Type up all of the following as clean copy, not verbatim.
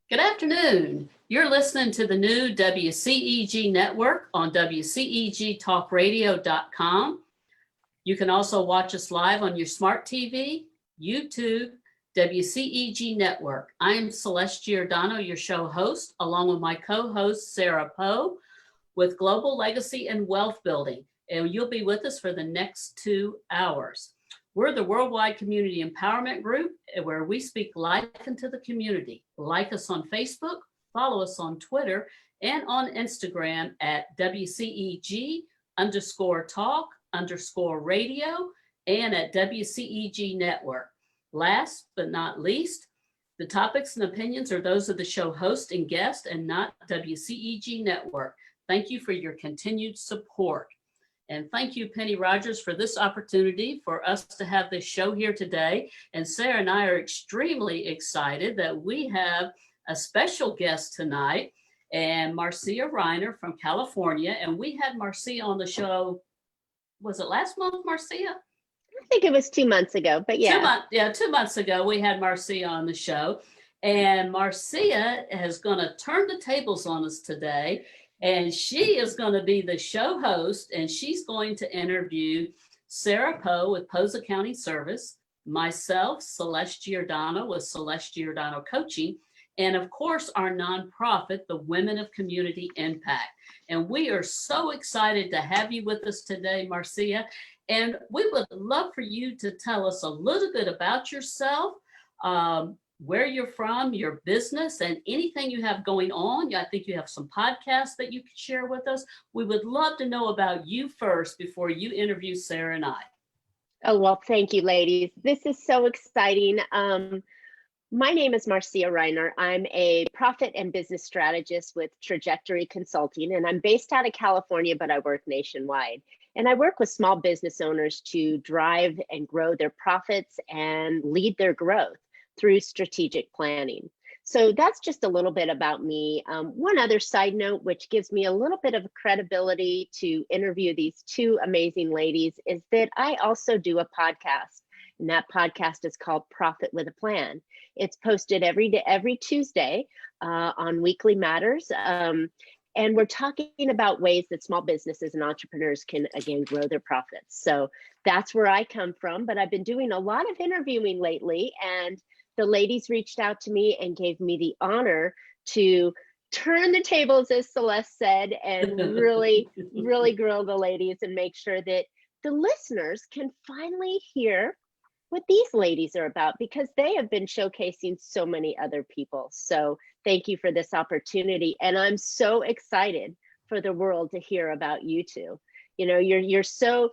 Good afternoon. You're listening to the new WCEG Network on WCEGTalkRadio.com. You can also watch us live on your smart TV, YouTube, WCEG Network. I'm Celeste Giordano, your show host, along with my co-host, Sara Poe, with Global Legacy and Wealth Building. And you'll be with us for the next 2 hours. We're the Worldwide Community Empowerment Group, where we speak life into the community. Like us on Facebook, follow us on Twitter, and on Instagram at WCEG_talk_radio, and at WCEG Network. Last but not least, the topics and opinions are those of the show host and guest and not WCEG Network. Thank you for your continued support. And thank you, Penny Rogers, for this opportunity for us to have this show here today. And Sara and I are extremely excited that we have a special guest tonight, and Marcia Riner from California. And we had Marcia on the show, was it last month, Marcia? I think it was 2 months ago, but yeah. 2 months ago, we had Marcia on the show. And Marcia is going to turn the tables on us today. And she is going to be the show host, and she's going to interview Sara Poe with Poe's Accounting Service, myself, Celeste Giordano with Celeste Giordano Coaching, and of course, our nonprofit, the Women of Community Impact. And we are so excited to have you with us today, Marcia. And we would love for you to tell us a little bit about yourself, where you're from, your business, and anything you have going on. I think you have some podcasts that you could share with us. We would love to know about you first before you interview Sara and I. Oh, well, thank you, ladies. This is so exciting. My name is Marcia Riner. I'm a profit and business strategist with Trajectory Consulting, and I'm based out of California, but I work nationwide. And I work with small business owners to drive and grow their profits and lead their growth through strategic planning. So that's just a little bit about me. One other side note, which gives me a little bit of credibility to interview these two amazing ladies, is that I also do a podcast. And that podcast is called Profit with a Plan. It's posted every Tuesday on Weekly Matters. And we're talking about ways that small businesses and entrepreneurs can, again, grow their profits. So that's where I come from. But I've been doing a lot of interviewing lately, and the ladies reached out to me and gave me the honor to turn the tables, as Celeste said, and really, really grill the ladies and make sure that the listeners can finally hear what these ladies are about, because they have been showcasing so many other people. So thank you for this opportunity. And I'm so excited for the world to hear about you two. You know, you're so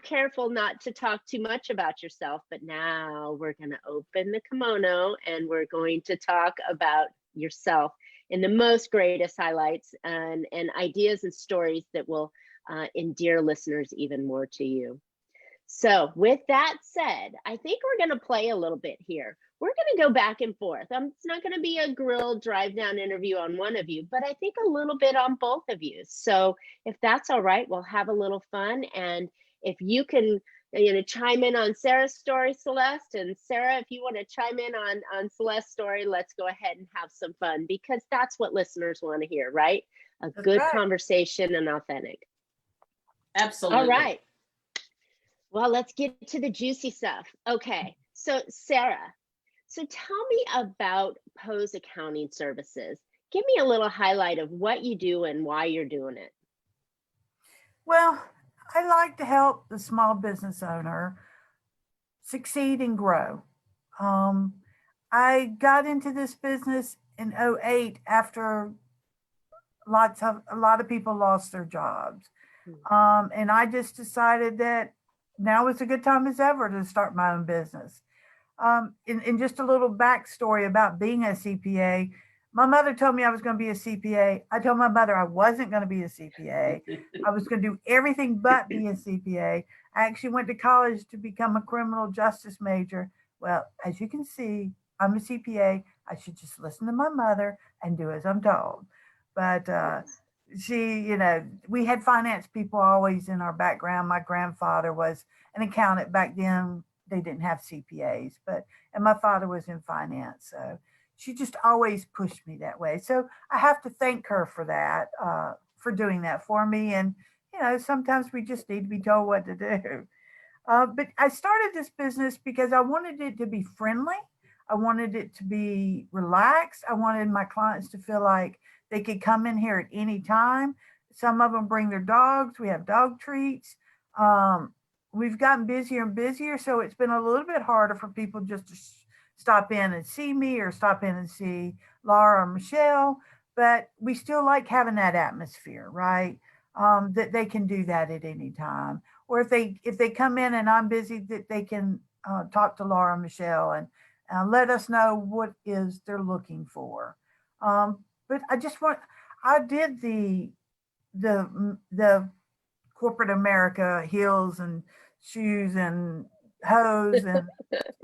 careful not to talk too much about yourself, but now we're going to open the kimono and we're going to talk about yourself in the most greatest highlights and ideas and stories that will endear listeners even more to you. So with that said, I think we're going to play a little bit here. We're going to go back and forth. It's not going to be a grill drive down interview on one of you, but I think a little bit on both of you. So if that's all right, we'll have a little fun. And if you can, chime in on Sara's story, Celeste, and Sara, if you want to chime in on Celeste's story, let's go ahead and have some fun, because that's what listeners want to hear, right? A good conversation and authentic. Absolutely. All right. Well, let's get to the juicy stuff. Okay. So Sara, so tell me about Poe's Accounting Services. Give me a little highlight of what you do and why you're doing it. Well, I like to help the small business owner succeed and grow. I got into this business in 2008 after a lot of people lost their jobs. And I just decided that now is a good time as ever to start my own business. In just a little backstory about being a CPA, my mother told me I was going to be a CPA. I told my mother I wasn't going to be a CPA. I was going to do everything but be a CPA. I actually went to college to become a criminal justice major. Well, as you can see, I'm a CPA. I should just listen to my mother and do as I'm told. But she, we had finance people always in our background. My grandfather was an accountant back then. They didn't have CPAs, and my father was in finance. So she just always pushed me that way. So I have to thank her for that, for doing that for me. And, you know, sometimes we just need to be told what to do. But I started this business because I wanted it to be friendly. I wanted it to be relaxed. I wanted my clients to feel like they could come in here at any time. Some of them bring their dogs. We have dog treats. We've gotten busier and busier, so it's been a little bit harder for people just to stop in and see me or stop in and see Laura or Michelle. But we still like having that atmosphere, right? That they can do that at any time. Or if they come in and I'm busy, that they can talk to Laura and Michelle and let us know what is they're looking for. But I did the corporate America heels and shoes and hose and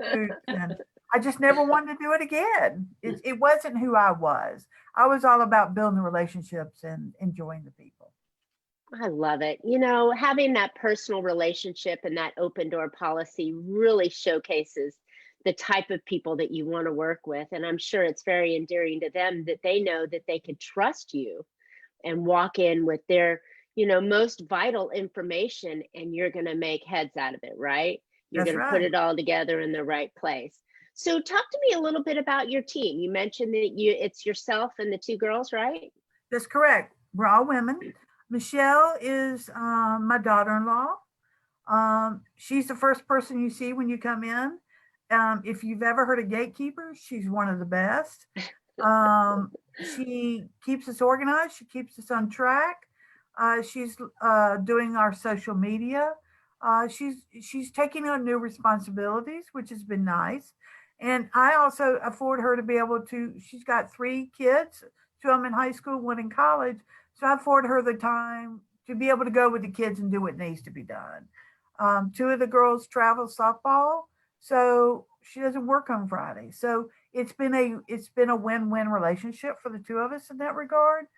suits, and I just never wanted to do it again. It wasn't who I was. I was all about building relationships and enjoying the people. I love it. You know, having that personal relationship and that open door policy really showcases the type of people that you want to work with. And I'm sure it's very endearing to them that they know that they can trust you and walk in with their, you know, most vital information, and you're going to make heads out of it, right? You're That's going to put right. it all together in the right place. So talk to me a little bit about your team. You mentioned that it's yourself and the two girls, right? That's correct. We're all women. Michelle is my daughter-in-law. She's the first person you see when you come in. If you've ever heard of gatekeepers, she's one of the best. She keeps us organized. She keeps us on track. She's doing our social media. She's taking on new responsibilities, which has been nice. And I also afford her to be able to. She's got 3 kids, 2 of them in high school, 1 in college. So I afford her the time to be able to go with the kids and do what needs to be done. 2 of the girls travel softball, so she doesn't work on Friday. So it's been a win-win relationship for the 2 of us in that regard.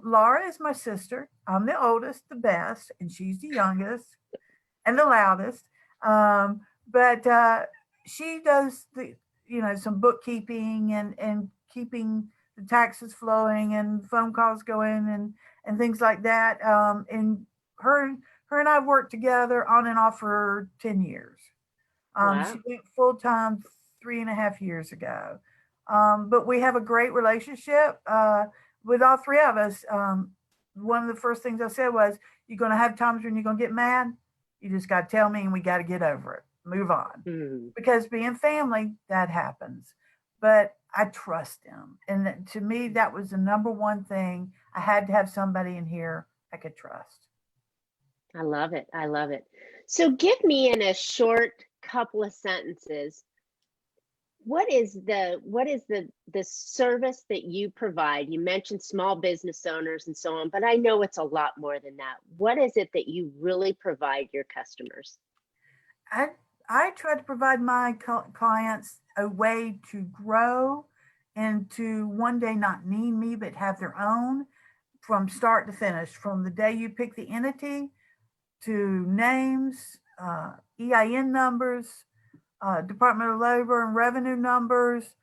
Laura is my sister. I'm the oldest, the best, and she's the youngest and the loudest. But she does some bookkeeping and keeping the taxes flowing and phone calls going and things like that. And her and I worked together on and off for 10 years. Wow. She went full time 3.5 years ago. But we have a great relationship with all 3 of us. One of the first things I said was, you're going to have times when you're going to get mad. You just got to tell me and we got to get over it. Move on. Because being family, that happens. But I trust them. And to me, that was the number one thing. I had to have somebody in here I could trust. I love it. I love it. So give me in a short couple of sentences, what is the service that you provide? You mentioned small business owners and so on, but I know it's a lot more than that. What is it that you really provide your customers? I try to provide my clients a way to grow and to one day not need me, but have their own from start to finish, from the day you pick the entity to names, EIN numbers, Department of Labor and Revenue numbers,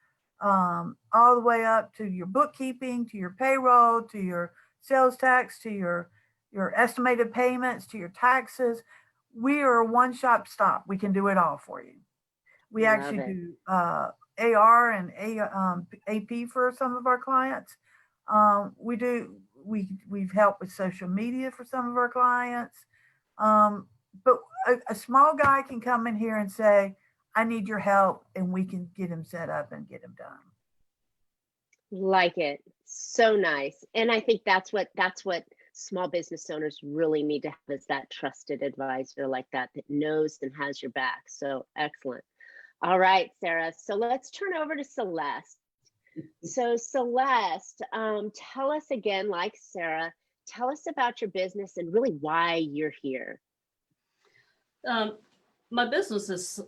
all the way up to your bookkeeping, to your payroll, to your sales tax, to your estimated payments, to your taxes. We are a one-stop shop. We can do it all for you. We actually do AR and AP for some of our clients. We've helped with social media for some of our clients. But a small guy can come in here and say, I need your help, and we can get him set up and get him done. Like it. So nice. And I think that's what small business owners really need to have, is that trusted advisor like that knows and has your back. So excellent. All right, Sara. So let's turn over to Celeste. So Celeste, tell us again, like Sara, tell us about your business and really why you're here. My business is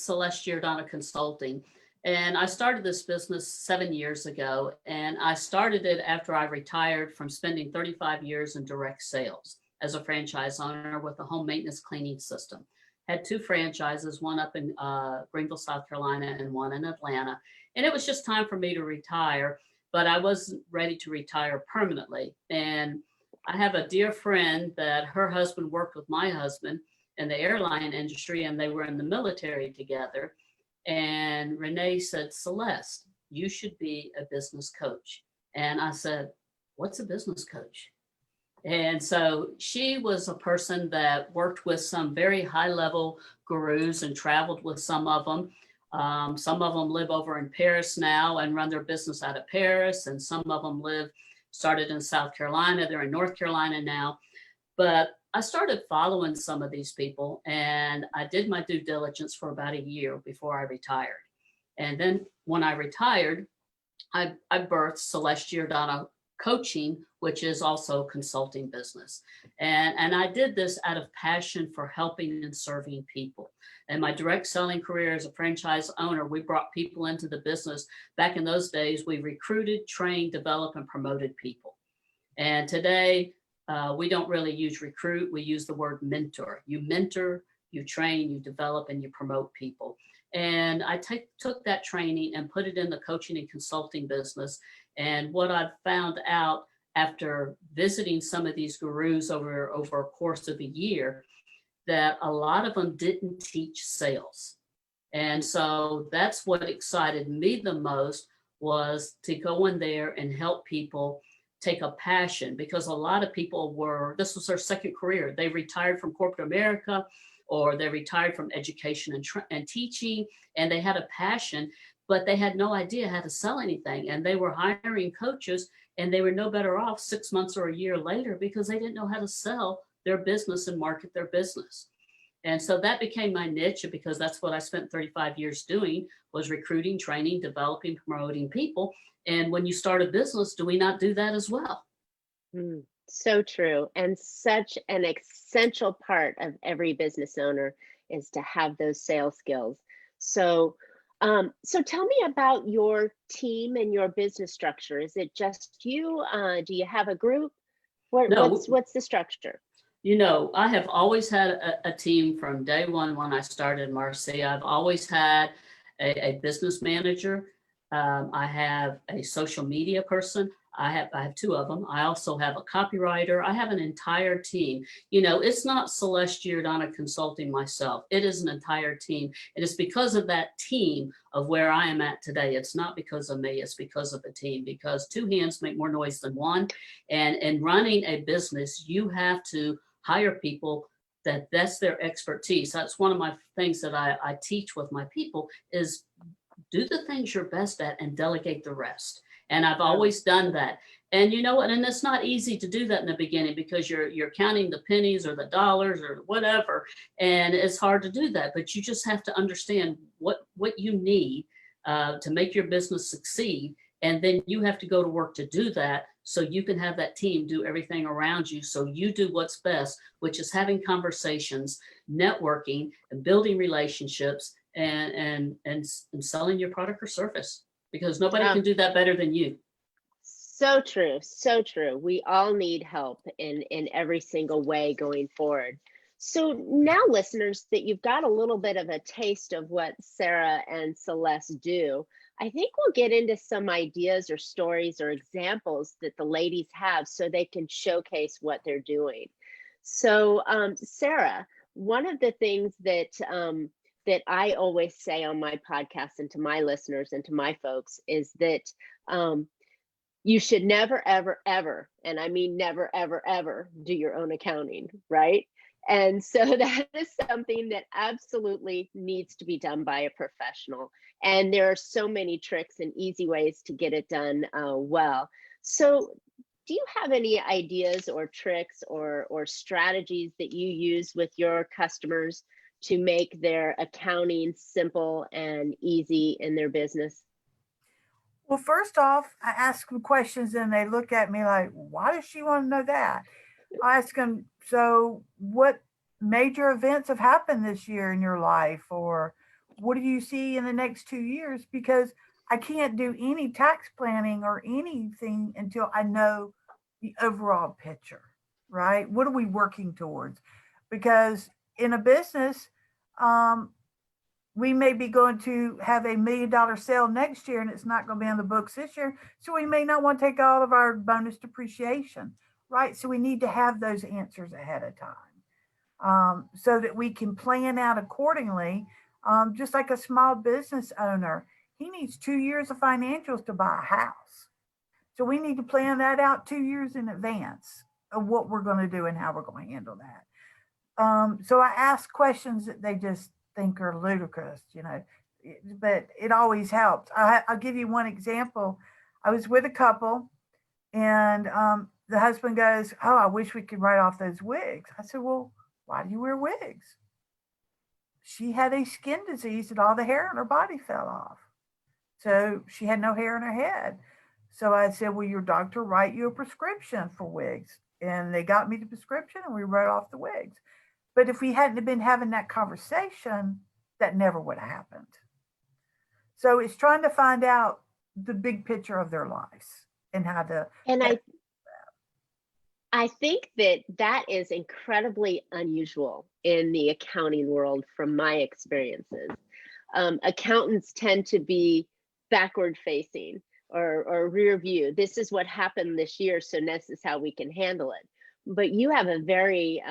Celeste Giordano Consulting, and I started this business 7 years ago, and I started it after I retired from spending 35 years in direct sales as a franchise owner with a home maintenance cleaning system. had two franchises, one up in Greenville, South Carolina, and one in Atlanta. And it was just time for me to retire, but I wasn't ready to retire permanently. And I have a dear friend that her husband worked with my husband in the airline industry, and they were in the military together. And Renee said, Celeste, you should be a business coach. And I said, what's a business coach? And so she was a person that worked with some very high level gurus and traveled with some of them. Some of them live over in Paris now and run their business out of Paris. And some of them started in South Carolina. They're in North Carolina now. But I started following some of these people, and I did my due diligence for about a year before I retired. And then when I retired, I birthed Celeste Giordano Coaching, which is also consulting business. And I did this out of passion for helping and serving people. And my direct selling career as a franchise owner, we brought people into the business. Back in those days, we recruited, trained, developed, and promoted people. And today, we don't really use recruit. We use the word mentor. You mentor, you train, you develop, and you promote people. And I took that training and put it in the coaching and consulting business. And what I've found out after visiting some of these gurus over a course of a year, that a lot of them didn't teach sales. And so that's what excited me the most, was to go in there and help people take a passion, because a lot of people this was their second career. They retired from corporate America, or they retired from education and teaching, and they had a passion, but they had no idea how to sell anything. And they were hiring coaches, and they were no better off 6 months or a year later because they didn't know how to sell their business and market their business. And so that became my niche, because that's what I spent 35 years doing, was recruiting, training, developing, promoting people. And when you start a business, do we not do that as well? So true. And such an essential part of every business owner is to have those sales skills. So tell me about your team and your business structure. Is it just you? Do you have a group? What's the structure? You know, I have always had a team from day one when I started Marcia. I've always had a business manager. I have a social media person. I have two of them. I also have a copywriter. I have an entire team. You know, it's not Celeste Giordano Consulting myself. It is an entire team. And it's because of that team of where I am at today. It's not because of me. It's because of the team, because two hands make more noise than one. And in running a business, you have to hire people that's their expertise. That's one of my things that I teach with my people, is do the things you're best at and delegate the rest. And I've always done that. And you know what? And it's not easy to do that in the beginning, because you're counting the pennies or the dollars or whatever. And it's hard to do that, but you just have to understand what you need to make your business succeed. And then you have to go to work to do that, so you can have that team do everything around you. So you do what's best, which is having conversations, networking, and building relationships, and selling your product or service, because nobody can do that better than you. So true. So true. We all need help in every single way going forward. So now, listeners, that you've got a little bit of a taste of what Sara and Celeste do, I think we'll get into some ideas or stories or examples that the ladies have, so they can showcase what they're doing. So Sara, one of the things that I always say on my podcast and to my listeners and to my folks is that you should never, ever, ever, and I mean never, ever, ever, do your own accounting, right? And so that is something that absolutely needs to be done by a professional. And there are so many tricks and easy ways to get it done well. So do you have any ideas or tricks or strategies that you use with your customers to make their accounting simple and easy in their business? Well, first off, I ask them questions and they look at me like, why does she want to know that? I ask them, so what major events have happened this year in your life? Or what do you see in the next 2 years? Because I can't do any tax planning or anything until I know the overall picture, right? What are we working towards? Because in a business, we may be going to have $1 million sale next year and it's not going to be on the books this year. So we may not want to take all of our bonus depreciation, right? So we need to have those answers ahead of time, so that we can plan out accordingly. Just like a small business owner, he needs 2 years of financials to buy a house. So we need to plan that out 2 years in advance of what we're going to do and how we're going to handle that. So I ask questions that they just think are ludicrous, but it always helps. I'll give you one example. I was with a couple and the husband goes, "Oh, I wish we could write off those wigs." I said, "Well, why do you wear wigs?" She had a skin disease that all the hair on her body fell off. So she had no hair in her head. So I said, "Will your doctor write you a prescription for wigs?" And they got me the prescription and we wrote off the wigs. But if we hadn't been having that conversation, that never would have happened. So it's trying to find out the big picture of their lives and how to. And I think that is incredibly unusual in the accounting world from my experiences. Accountants tend to be backward facing or rear view. This is what happened this year, so this is how we can handle it. But you have a very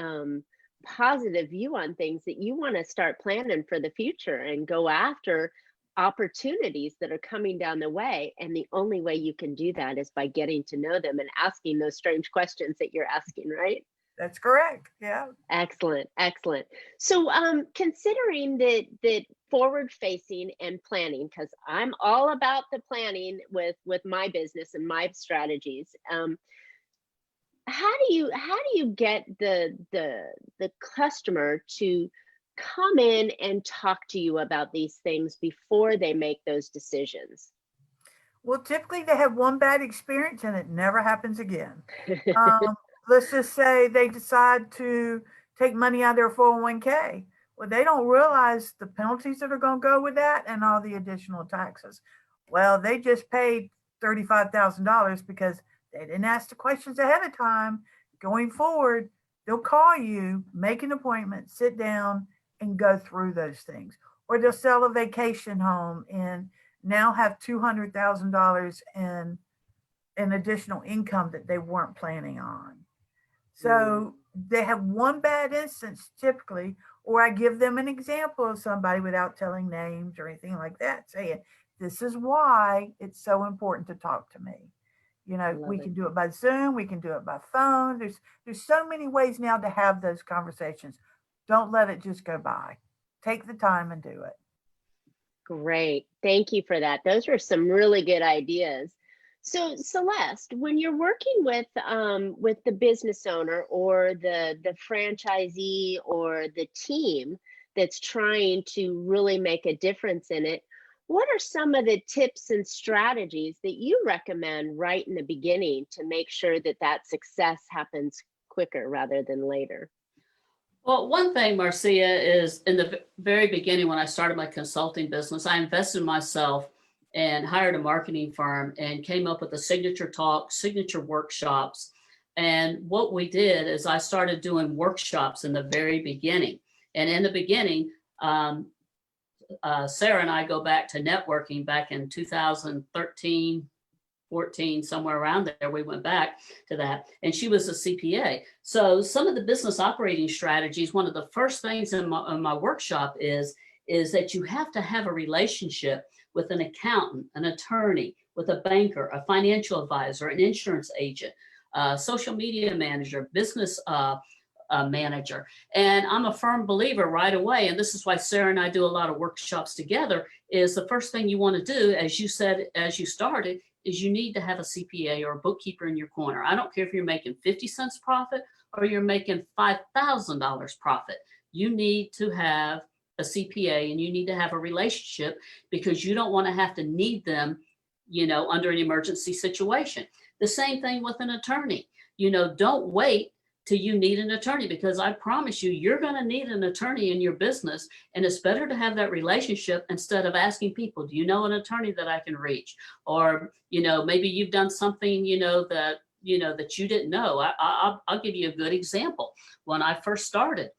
positive view on things, that you want to start planning for the future and go after opportunities that are coming down the way. And the only way you can do that is by getting to know them and asking those strange questions that you're asking, right? That's correct. Yeah. Excellent. Excellent. So considering that forward facing and planning, because I'm all about the planning with my business and my strategies. How do you get the customer to come in and talk to you about these things before they make those decisions? Well, typically they have one bad experience and it never happens again. Let's just say they decide to take money out of their 401k. Well, they don't realize the penalties that are going to go with that and all the additional taxes. Well, they just paid $35,000 because they didn't ask the questions ahead of time. Going forward, they'll call you, make an appointment, sit down, and go through those things. Or they'll sell a vacation home and now have $200,000 in additional income that they weren't planning on. So they have one bad instance typically, or I give them an example of somebody without telling names or anything like that, saying, "This is why it's so important to talk to me." We can do it by Zoom, we can do it by phone. There's so many ways now to have those conversations. Don't let it just go by. Take the time and do it. Great. Thank you for that. Those were some really good ideas. So Celeste, when you're working with the business owner or the franchisee or the team that's trying to really make a difference in it, what are some of the tips and strategies that you recommend right in the beginning to make sure that success happens quicker rather than later? Well, one thing, Marcia, is in the very beginning when I started my consulting business, I invested in myself and hired a marketing firm and came up with a signature talk, signature workshops. And what we did is I started doing workshops in the very beginning. And in the beginning, Sara and I go back to networking back in 2013, 14, somewhere around there. We went back to that, and she was a CPA. So some of the business operating strategies, one of the first things in my workshop is that you have to have a relationship with an accountant, an attorney, with a banker, a financial advisor, an insurance agent, a social media manager, business manager. And I'm a firm believer right away, and this is why Sara and I do a lot of workshops together, is the first thing you want to do, as you said, as you started, is you need to have a CPA or a bookkeeper in your corner. I don't care if you're making 50 cents profit or you're making $5,000 profit. You need to have a CPA and you need to have a relationship, because you don't want to have to need them, under an emergency situation. The same thing with an attorney. Don't wait till you need an attorney, because I promise you, you're going to need an attorney in your business. And it's better to have that relationship instead of asking people, do you know an attorney that I can reach? Or, maybe you've done something, that you didn't know. I'll give you a good example. When I first started,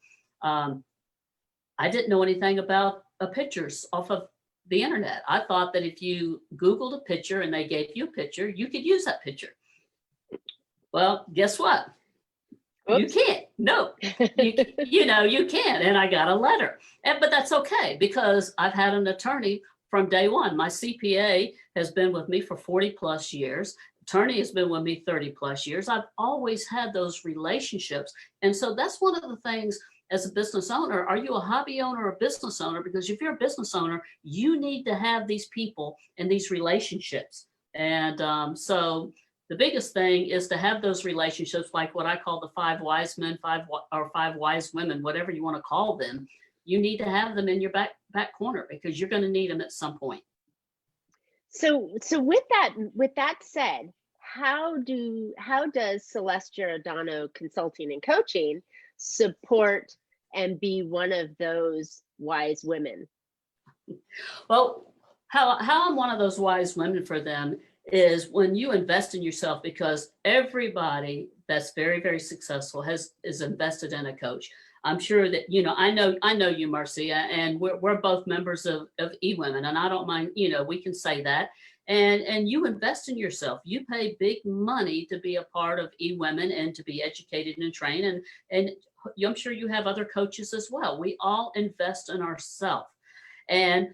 I didn't know anything about pictures off of the internet. I thought that if you Googled a picture and they gave you a picture, you could use that picture. Well, guess what? You Oops. can't. No, you can't. And I got a letter. But that's okay, because I've had an attorney from day one. My CPA has been with me for 40 plus years. Attorney has been with me 30 plus years. I've always had those relationships. And so that's one of the things as a business owner. Are you a hobby owner or a business owner? Because if you're a business owner, you need to have these people and these relationships. And so the biggest thing is to have those relationships, like what I call the 5 wise men, 5 wise women, whatever you want to call them. You need to have them in your back corner, because you're going to need them at some point. So with that said, how does Celeste Giordano Consulting and Coaching support and be one of those wise women? Well, how I'm one of those wise women for them is when you invest in yourself, because everybody that's very, very successful is invested in a coach. I'm sure that, I know you, Marcia, and we're both members of eWomen, and I don't mind, we can say that. And you invest in yourself. You pay big money to be a part of eWomen and to be educated and trained. And I'm sure you have other coaches as well. We all invest in ourselves. And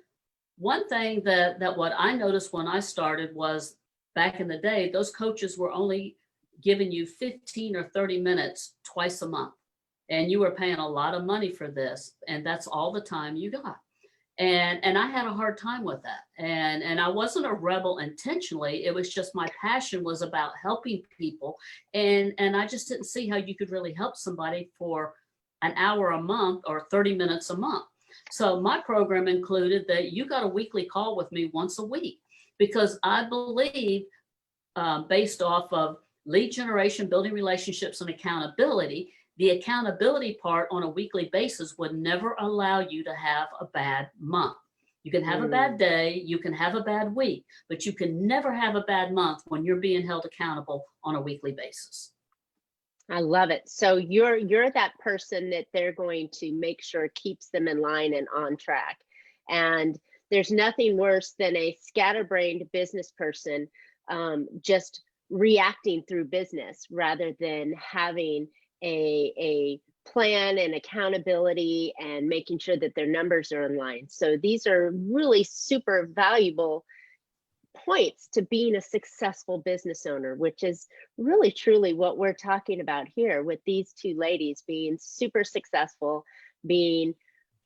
one thing that what I noticed when I started was, back in the day, those coaches were only giving you 15 or 30 minutes twice a month. And you were paying a lot of money for this. And that's all the time you got. And I had a hard time with that. And I wasn't a rebel intentionally. It was just my passion was about helping people. And I just didn't see how you could really help somebody for an hour a month or 30 minutes a month. So my program included that you got a weekly call with me once a week, because I believe, based off of lead generation, building relationships, and accountability, the accountability part on a weekly basis would never allow you to have a bad month. You can have a bad day, you can have a bad week, but you can never have a bad month when you're being held accountable on a weekly basis. I love it. So you're that person that they're going to make sure keeps them in line and on track. And there's nothing worse than a scatterbrained business person just reacting through business rather than having a plan and accountability and making sure that their numbers are in line. So these are really super valuable points to being a successful business owner, which is really truly what we're talking about here with these two ladies being super successful, being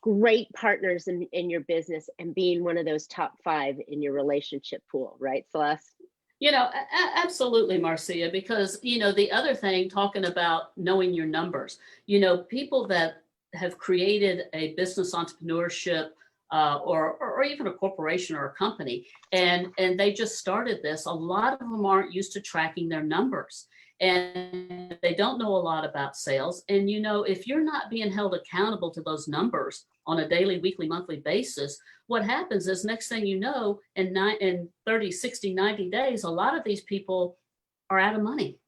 great partners in your business, and being one of those top 5 in your relationship pool, right, Celeste? Absolutely, Marcia, because, the other thing, talking about knowing your numbers, people that have created a business entrepreneurship or even a corporation or a company, and they just started this, a lot of them aren't used to tracking their numbers, and they don't know a lot about sales. And, if you're not being held accountable to those numbers on a daily, weekly, monthly basis, what happens is, next thing you know, in 30, 60, 90 days, a lot of these people are out of money,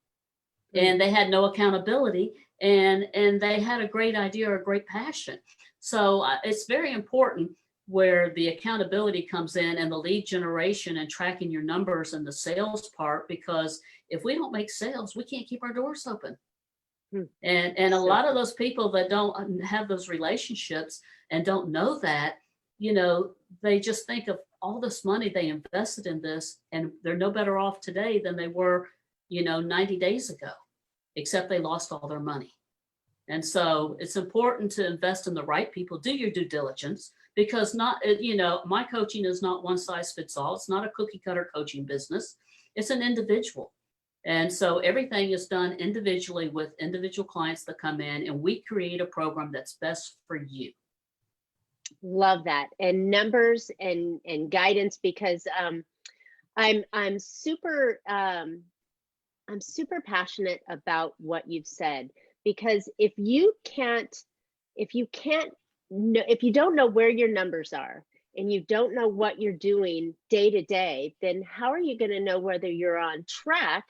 and they had no accountability, and they had a great idea or a great passion. So it's very important where the accountability comes in, and the lead generation and tracking your numbers and the sales part, because if we don't make sales, we can't keep our doors open. And a lot of those people that don't have those relationships and don't know that, they just think of all this money they invested in this, and they're no better off today than they were, 90 days ago, except they lost all their money. And so it's important to invest in the right people, do your due diligence, because my coaching is not one size fits all. It's not a cookie cutter coaching business. It's an individual. And so everything is done individually with individual clients that come in, and we create a program that's best for you. Love that. And numbers and guidance, because I'm super passionate about what you've said, because if you don't know where your numbers are, and you don't know what you're doing day to day, then how are you going to know whether you're on track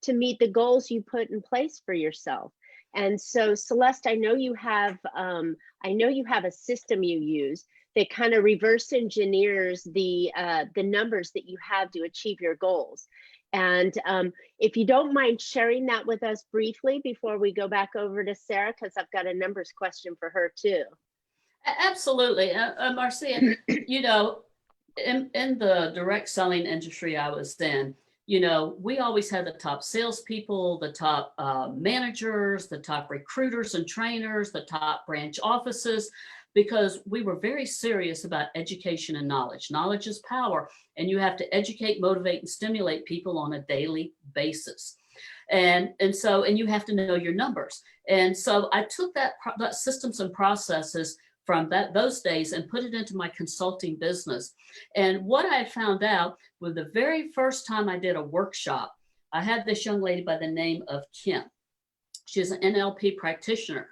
to meet the goals you put in place for yourself? And so Celeste, I know you have a system you use that kind of reverse engineers the numbers that you have to achieve your goals. And if you don't mind sharing that with us briefly before we go back over to Sara, because I've got a numbers question for her too. Absolutely. Marcia, you know, in the direct selling industry I was in, you know, we always had the top salespeople, the top managers, the top recruiters and trainers, the top branch offices, because we were very serious about education and knowledge. Knowledge is power, and you have to educate, motivate, and stimulate people on a daily basis. And you have to know your numbers. And so I took that systems and processes from those days and put it into my consulting business. And what I found out was the very first time I did a workshop, I had this young lady by the name of Kim. She's an NLP practitioner.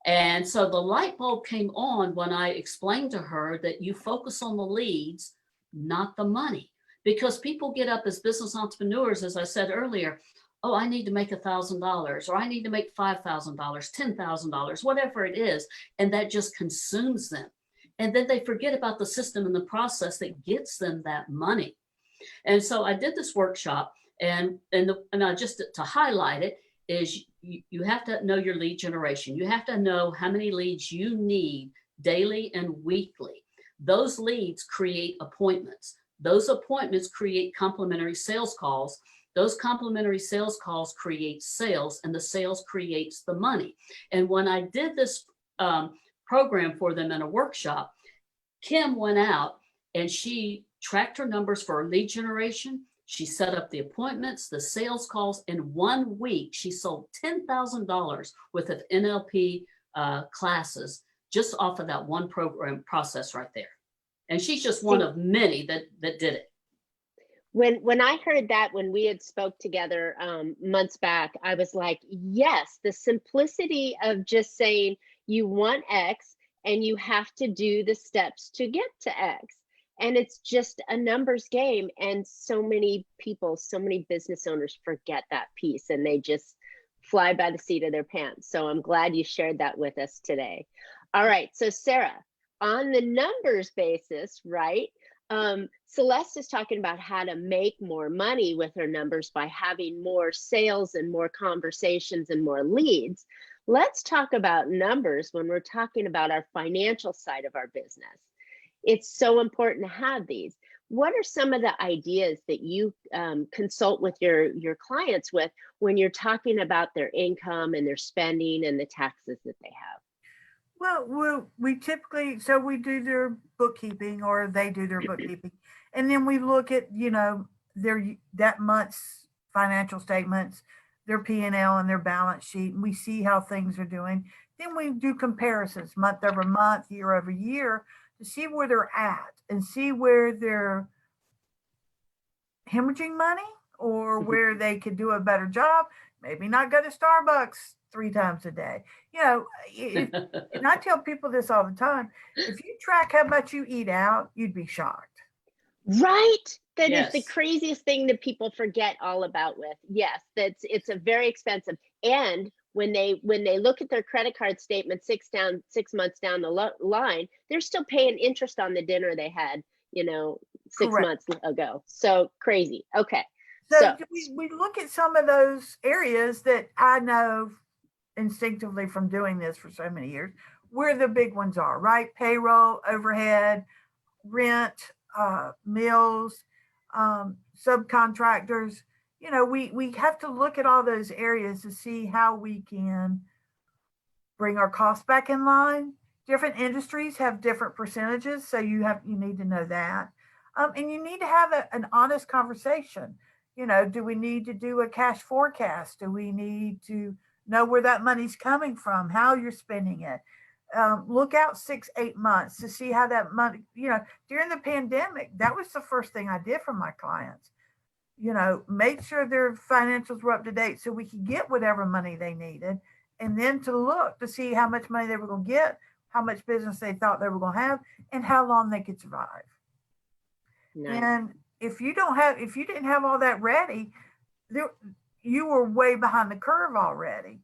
And so the light bulb came on when I explained to her that you focus on the leads, not the money. Because people get up as business entrepreneurs, as I said earlier, oh, I need to make $1,000, or I need to make $5,000, $10,000, whatever it is. And that just consumes them. And then they forget about the system and the process that gets them that money. And so I did this workshop, and just to highlight it is you have to know your lead generation. You have to know how many leads you need daily and weekly. Those leads create appointments. Those appointments create complimentary sales calls. Those complimentary sales calls create sales, and the sales creates the money. And when I did this program for them in a workshop, Kim went out and she tracked her numbers for lead generation. She set up the appointments, the sales calls. In 1 week, she sold $10,000 worth of NLP classes just off of that one program process right there. And she's just one of many that did it. When I heard that, when we had spoke together months back, I was like, yes, the simplicity of just saying you want X and you have to do the steps to get to X. And it's just a numbers game. And so many people, so many business owners forget that piece, and they just fly by the seat of their pants. So I'm glad you shared that with us today. All right. So Sara, on the numbers basis, right? Celeste is talking about how to make more money with her numbers by having more sales and more conversations and more leads. Let's talk about numbers when we're talking about our financial side of our business. It's so important to have these. What are some of the ideas that you consult with your clients with when you're talking about their income and their spending and the taxes that they have? Well, we typically, so we do their bookkeeping, or they do their bookkeeping. And then we look at, you know, that month's financial statements, their P&L and their balance sheet, and we see how things are doing. Then we do comparisons month over month, year over year, to see where they're at and see where they're hemorrhaging money, or where they could do a better job. Maybe not go to Starbucks 3 times a day. You know, and I tell people this all the time, if you track how much you eat out, you'd be shocked. Right? That Yes. is the craziest thing that people forget all about with. Yes, it's a very expensive. And when they look at their credit card statement 6 months down the line, they're still paying interest on the dinner they had, you know, 6 Correct. months ago. So crazy. Okay. So we look at some of those areas that I know instinctively from doing this for so many years, where the big ones are, right? Payroll, overhead, rent, meals, subcontractors. You know, we have to look at all those areas to see how we can bring our costs back in line. Different industries have different percentages, so you need to know that. And you need to have an honest conversation. You know, do we need to do a cash forecast? Do we need to know where that money's coming from, how you're spending it? Look out 6-8 months to see how that money, you know, during the pandemic, that was the first thing I did for my clients. You know, make sure their financials were up to date so we could get whatever money they needed, and then to look to see how much money they were going to get, how much business they thought they were going to have, and how long they could survive. Nice. And if you didn't have all that ready, you were way behind the curve already.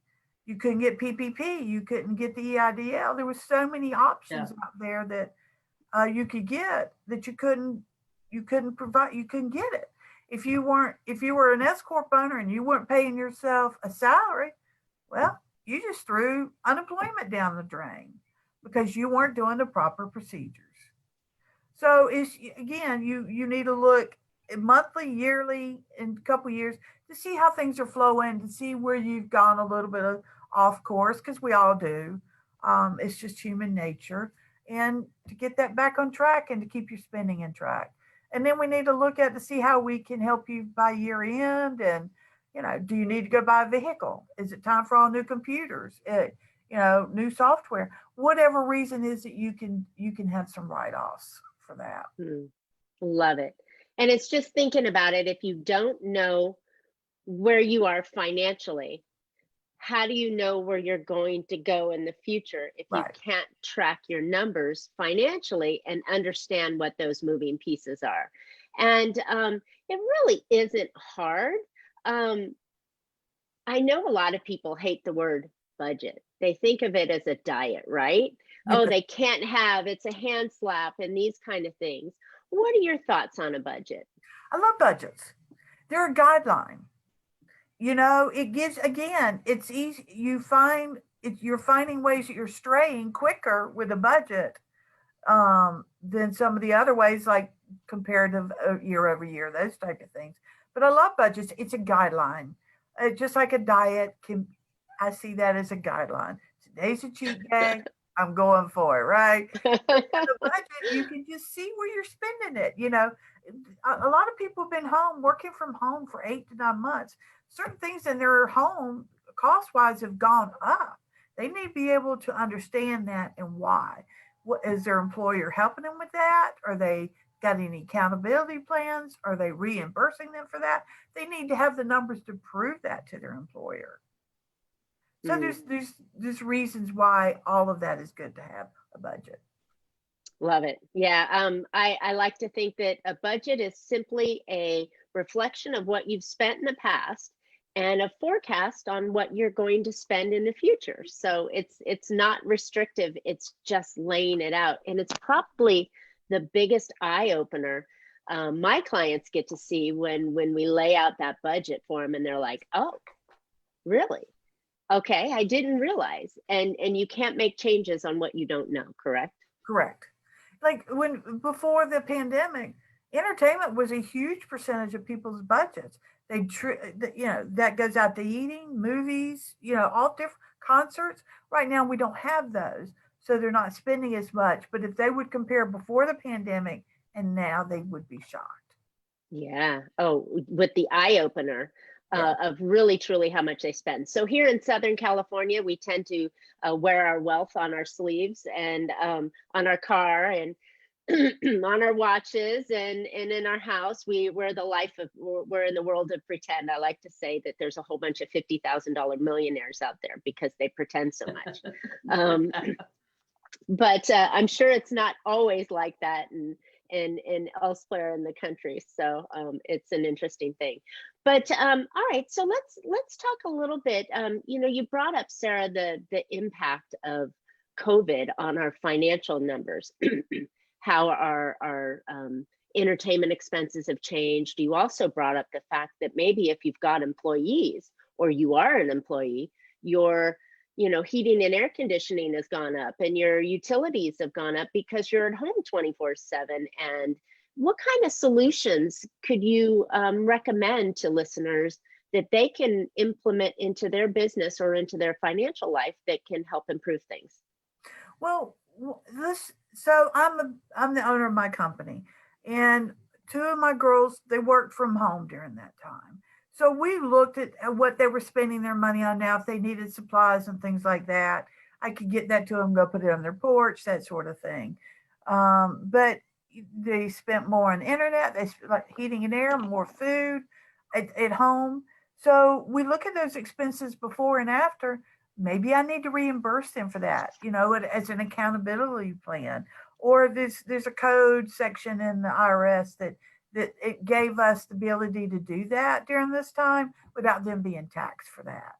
You couldn't get PPP. You couldn't get the EIDL. There was so many options out there that you could get that you couldn't provide. You couldn't get it if you were an S corp owner and you weren't paying yourself a salary. Well, you just threw unemployment down the drain because you weren't doing the proper procedures. So it's, again, you need to look monthly, yearly, in a couple of years to see how things are flowing, to see where you've gone a little bit off course, because we all do. It's just human nature, and to get that back on track and to keep your spending in track. And then we need to look at to see how we can help you by year end. And, do you need to go buy a vehicle? Is it time for all new computers? New software? Whatever reason is that you can have some write-offs for that. Love it. And it's just thinking about it. If you don't know where you are financially, how do you know where you're going to go in the future if you can't track your numbers financially and understand what those moving pieces are? And it really isn't hard. I know a lot of people hate the word budget. They think of it as a diet, right? Oh, they can't have, it's a hand slap and these kind of things. What are your thoughts on a budget? I love budgets. They're a guideline. It gives, again, it's easy. You're finding ways that you're straying quicker with a budget than some of the other ways, like comparative year over year, those type of things. But I love budgets. It's a guideline. Just like a diet, I see that as a guideline. Today's a cheat day. I'm going for it, right? With a budget, you can just see where you're spending it. A lot of people have been working from home for 8 to 9 months. Certain things in their home, cost-wise, have gone up. They need to be able to understand that and why. What is their employer helping them with that? Are they got any accountability plans? Are they reimbursing them for that? They need to have the numbers to prove that to their employer. So there's reasons why all of that is good to have a budget. Love it. Yeah. I like to think that a budget is simply a reflection of what you've spent in the past and a forecast on what you're going to spend in the future. So it's not restrictive. It's just laying it out. And it's probably the biggest eye opener my clients get to see when we lay out that budget for them and they're like, oh, really? Okay, I didn't realize. And you can't make changes on what you don't know, correct? Correct. Like before the pandemic, entertainment was a huge percentage of people's budgets. That goes out to eating, movies, all different concerts. Right now, we don't have those, so they're not spending as much. But if they would compare before the pandemic and now, they would be shocked. Yeah. Oh, with the eye opener. Of really, truly how much they spend. So here in Southern California, we tend to wear our wealth on our sleeves and on our car and on our watches and in our house. We're in the world of pretend. I like to say that there's a whole bunch of $50,000 millionaires out there because they pretend so much. But I'm sure it's not always like that and elsewhere in the country. So it's an interesting thing. But all right, so let's talk a little bit. You brought up, Sara, the impact of COVID on our financial numbers, how our entertainment expenses have changed. You also brought up the fact that maybe if you've got employees or you are an employee, your heating and air conditioning has gone up and your utilities have gone up because you're at home 24/7. And what kind of solutions could you recommend to listeners that they can implement into their business or into their financial life that can help improve things? Well, so I'm the owner of my company, and 2 of my girls, they worked from home during that time. So we looked at what they were spending their money on now. If they needed supplies and things like that, I could get that to them, go put it on their porch, that sort of thing. But they spent more on the internet, they spent like heating and air, more food at home. So we look at those expenses before and after. Maybe I need to reimburse them for that, as an accountability plan. Or there's a code section in the IRS that it gave us the ability to do that during this time without them being taxed for that.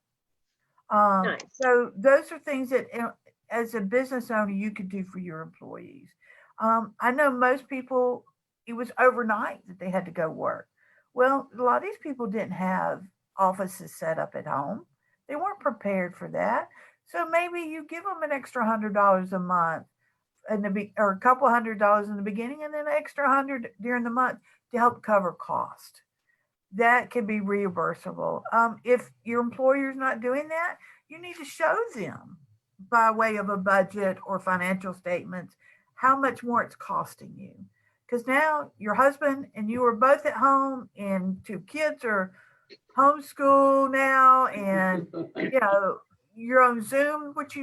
Nice. So those are things that as a business owner, you could do for your employees. I know most people, it was overnight that they had to go work. Well, a lot of these people didn't have offices set up at home. They weren't prepared for that. So maybe you give them an extra $100 a month or a couple $100 in the beginning, and then an extra 100 during the month to help cover cost. That can be reimbursable. If your employer is not doing that, you need to show them by way of a budget or financial statements how much more it's costing you. Because now your husband and you are both at home, and 2 kids are homeschool now, and you're on Zoom, which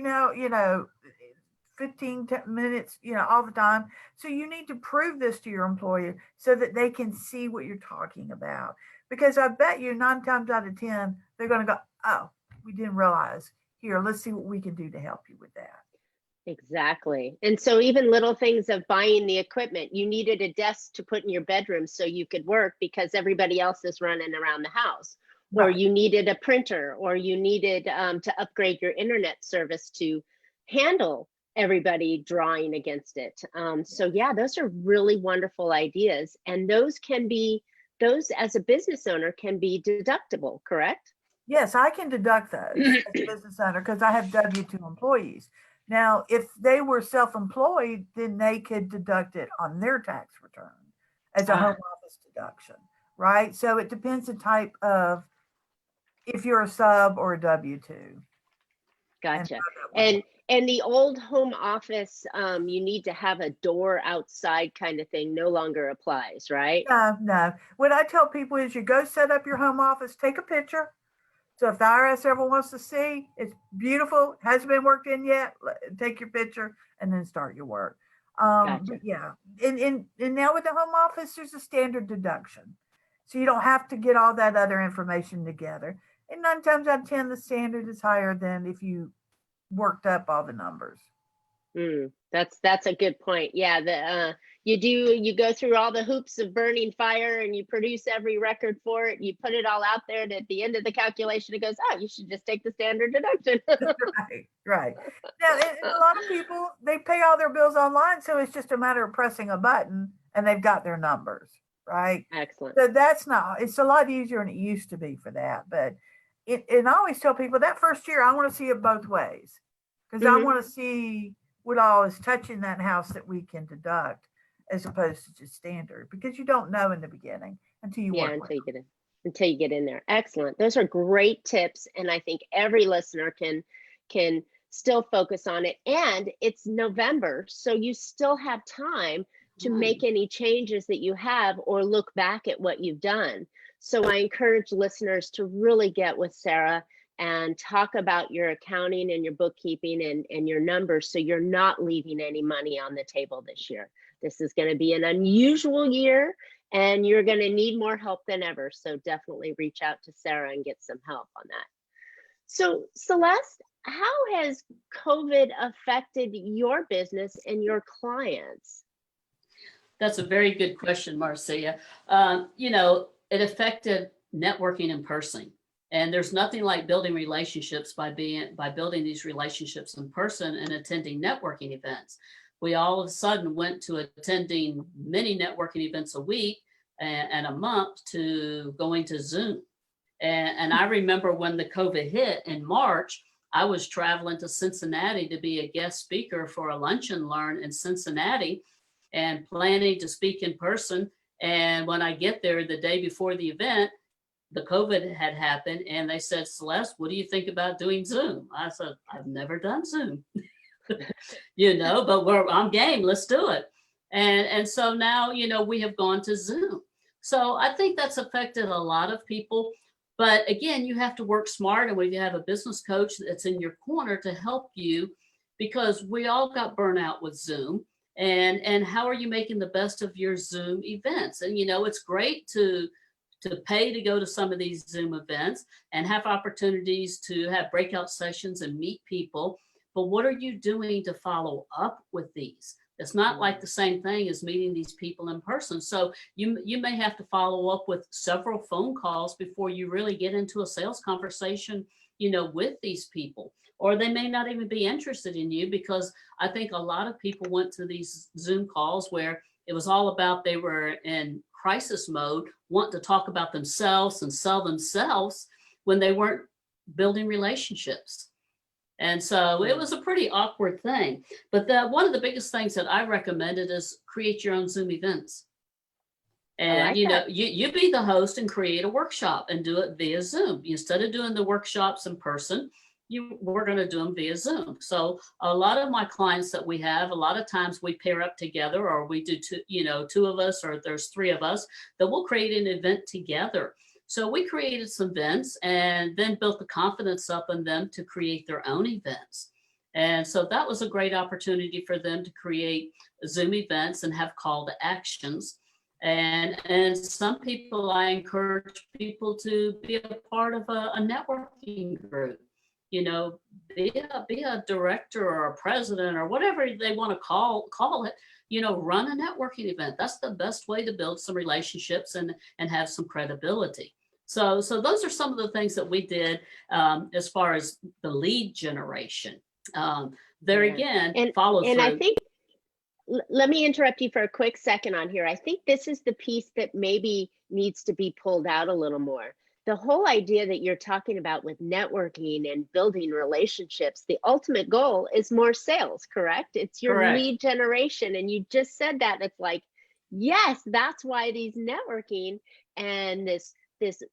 15 minutes, all the time. So you need to prove this to your employer so that they can see what you're talking about. Because I bet you 9 times out of 10, they're going to go, oh, we didn't realize. Here, let's see what we can do to help you with that. Exactly. And so even little things of buying the equipment, you needed a desk to put in your bedroom so you could work because everybody else is running around the house. Or Right. you needed a printer, or you needed to upgrade your internet service to handle everybody drawing against it. So yeah, those are really wonderful ideas. And those as a business owner can be deductible, correct? Yes, I can deduct those as a business owner because I have W-2 employees. Now, if they were self-employed, then they could deduct it on their tax return as a home office deduction, right? So it depends the type of, if you're a sub or a W-2. Gotcha. And the old home office, you need to have a door outside kind of thing no longer applies, right? No. What I tell people is you go set up your home office, take a picture. So if the IRS ever wants to see, it's beautiful, hasn't been worked in yet, take your picture and then start your work. Gotcha. Yeah. And now with the home office, there's a standard deduction. So you don't have to get all that other information together. And 9 times out of 10, the standard is higher than if you worked up all the numbers. That's a good point. Yeah, you go through all the hoops of burning fire and you produce every record for it. You put it all out there, and at the end of the calculation, it goes, oh, you should just take the standard deduction. Right. Now, and a lot of people, they pay all their bills online, so it's just a matter of pressing a button and they've got their numbers, right? Excellent. So it's a lot easier than it used to be for that. But and I always tell people that first year, I want to see it both ways, because I want to see what all is touching that house that we can deduct as opposed to just standard, because you don't know in the beginning until you work until you get in there. Excellent. Those are great tips, and I think every listener can still focus on it. And it's November, so you still have time to make any changes that you have or look back at what you've done. So I encourage listeners to really get with Sara and talk about your accounting and your bookkeeping and your numbers, so you're not leaving any money on the table this year. This is going to be an unusual year, and you're going to need more help than ever. So definitely reach out to Sara and get some help on that. So Celeste, how has COVID affected your business and your clients? That's a very good question, Marcia. It affected networking in person. And there's nothing like building relationships by building these relationships in person and attending networking events. We all of a sudden went to attending many networking events a week and a month to going to Zoom. And I remember when the COVID hit in March, I was traveling to Cincinnati to be a guest speaker for a lunch and learn in Cincinnati and planning to speak in person. And when I get there the day before the event, the COVID had happened, and they said, Celeste, what do you think about doing Zoom? I said, I've never done Zoom, but I'm game, let's do it. And so now, we have gone to Zoom. So I think that's affected a lot of people. But again, you have to work smart, and when you have a business coach that's in your corner to help you, because we all got burnt out with Zoom. And how are you making the best of your Zoom events? And, it's great to pay to go to some of these Zoom events and have opportunities to have breakout sessions and meet people. But what are you doing to follow up with these? It's not like the same thing as meeting these people in person. So you may have to follow up with several phone calls before you really get into a sales conversation, with these people. Or they may not even be interested in you, because I think a lot of people went to these Zoom calls where it was all about, they were in crisis mode, want to talk about themselves and sell themselves when they weren't building relationships. And so it was a pretty awkward thing. But one of the biggest things that I recommended is create your own Zoom events. And you be the host and create a workshop and do it via Zoom. Instead of doing the workshops in person, we're going to do them via Zoom. So a lot of my clients that we have, a lot of times we pair up together, or we do two of us, or there's three of us, that we'll create an event together. So we created some events and then built the confidence up in them to create their own events. And so that was a great opportunity for them to create Zoom events and have call to actions. And some people, I encourage people to be a part of a networking group. Be a director or a president or whatever they want to call it. Run a networking event. That's the best way to build some relationships and have some credibility. So those are some of the things that we did as far as the lead generation. Again, follow through. And I think, let me interrupt you for a quick second on here. I think this is the piece that maybe needs to be pulled out a little more. The whole idea that you're talking about with networking and building relationships, the ultimate goal is more sales, correct? It's your lead generation. And you just said that. It's like, yes, that's why these networking and this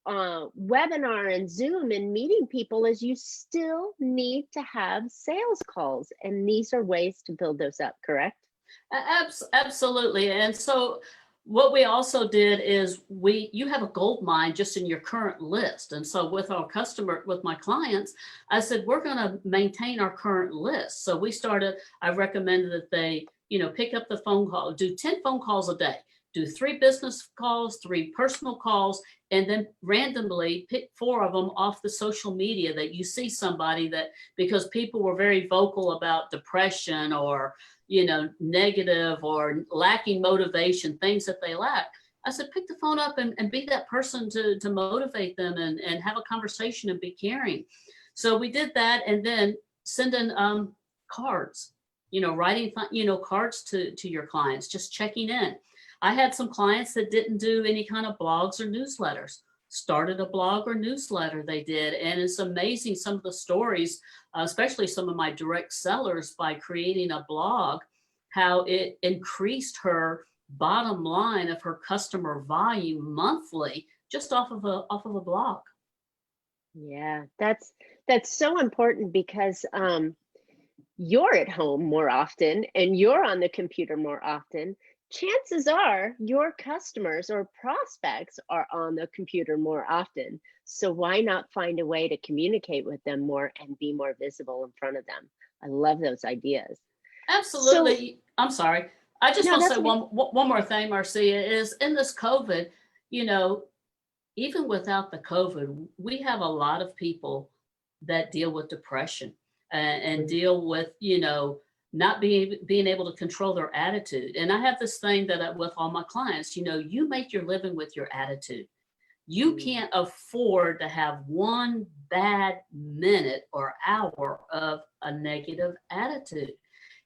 webinar and Zoom and meeting people is you still need to have sales calls. And these are ways to build those up, correct? Absolutely. And so what we also did is you have a gold mine just in your current list. And so with my clients, I said, we're going to maintain our current list. So I recommended that they, pick up the phone call, do 10 phone calls a day, do 3 business calls, 3 personal calls, and then randomly pick 4 of them off the social media that you see somebody because people were very vocal about depression or negative or lacking motivation, things that they lack. I said, pick the phone up and be that person to motivate them and have a conversation and be caring. So we did that, and then sending cards, writing, cards to your clients, just checking in. I had some clients that didn't do any kind of blogs or newsletters, started a blog or newsletter they did. And it's amazing some of the stories, especially some of my direct sellers, by creating a blog, how it increased her bottom line of her customer volume monthly just off of a blog. Yeah, that's so important, because you're at home more often and you're on the computer more often. Chances are your customers or prospects are on the computer more often. So why not find a way to communicate with them more and be more visible in front of them? I love those ideas. Absolutely. So, I'm sorry. I just want to say okay. one more thing, Marcia, is in this COVID, even without the COVID, we have a lot of people that deal with depression and deal with, not being able to control their attitude. And I have this thing that with all my clients, you make your living with your attitude. You can't afford to have one bad minute or hour of a negative attitude.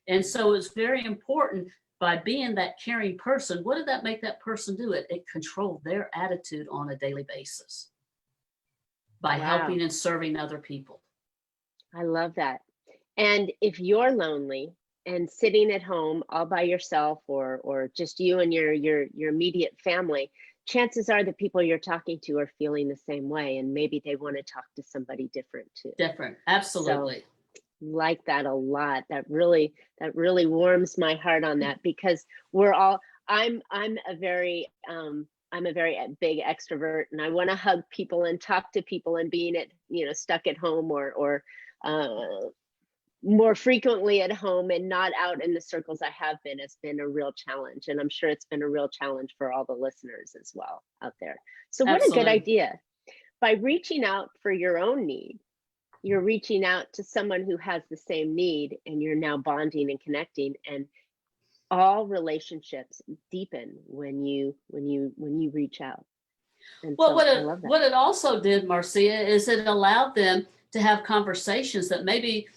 And so it's very important, by being that caring person, what did that make that person do? It controlled their attitude on a daily basis by helping and serving other people. I love that. And if you're lonely and sitting at home all by yourself, or just you and your immediate family, chances are the people you're talking to are feeling the same way, and maybe they want to talk to somebody different too. Different, absolutely. So, like that a lot. That really warms my heart on that, because we're all. I'm a very big extrovert, and I want to hug people and talk to people, and being stuck at home or more frequently at home and not out in the circles I have been, has been a real challenge. And I'm sure it's been a real challenge for all the listeners as well out there. So what Absolutely. A good idea. By reaching out for your own need, you're reaching out to someone who has the same need, and you're now bonding and connecting. And all relationships deepen when you reach out. And Well, so I love that. what it also did, Marcia, is it allowed them to have conversations that maybe,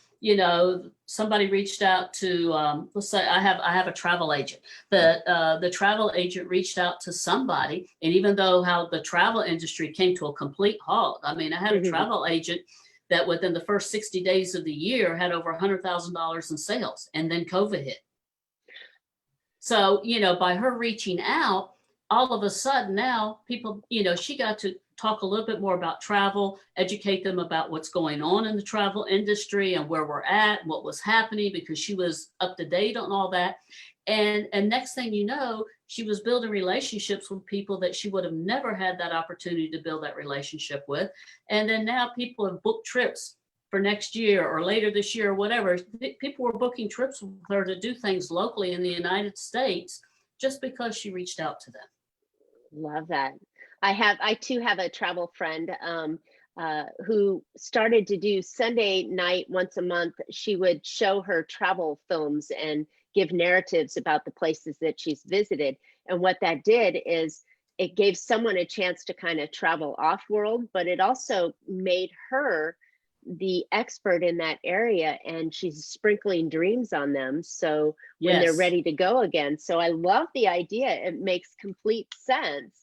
somebody reached out to, let's say I have a travel agent. The travel agent reached out to somebody, and even though how the travel industry came to a complete halt, I mean, I had a travel agent that within the first 60 days of the year had over $100,000 in sales, and then COVID hit. So, by her reaching out, all of a sudden now people, she got to talk a little bit more about travel, educate them about what's going on in the travel industry and where we're at, what was happening, because she was up to date on all that. And next thing you know, she was building relationships with people that she would have never had that opportunity to build that relationship with. And then now people have booked trips for next year or later this year or whatever. People were booking trips with her to do things locally in the United States just because she reached out to them. Love that. I too have a travel friend who started to do Sunday night once a month. She would show her travel films and give narratives about the places that she's visited. And what that did is it gave someone a chance to kind of travel off world, but it also made her the expert in that area, and she's sprinkling dreams on them. So when they're ready to go again. So I love the idea. It makes complete sense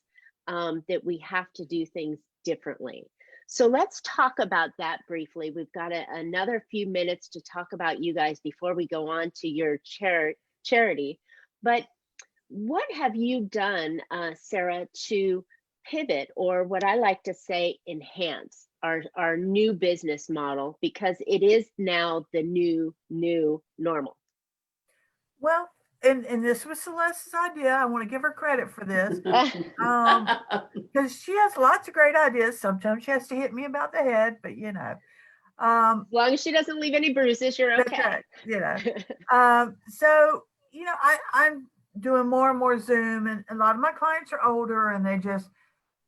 that we have to do things differently. So let's talk about that briefly. We've got another few minutes to talk about you guys before we go on to your charity. But what have you done, Sara, to pivot, or what I like to say, enhance our new business model, because it is now the new normal? Well, and this was Celeste's idea. I want to give her credit for this, because she has lots of great ideas. Sometimes she has to hit me about the head, but as long as she doesn't leave any bruises, you're okay. Right, so I'm doing more and more Zoom, and a lot of my clients are older, and they just,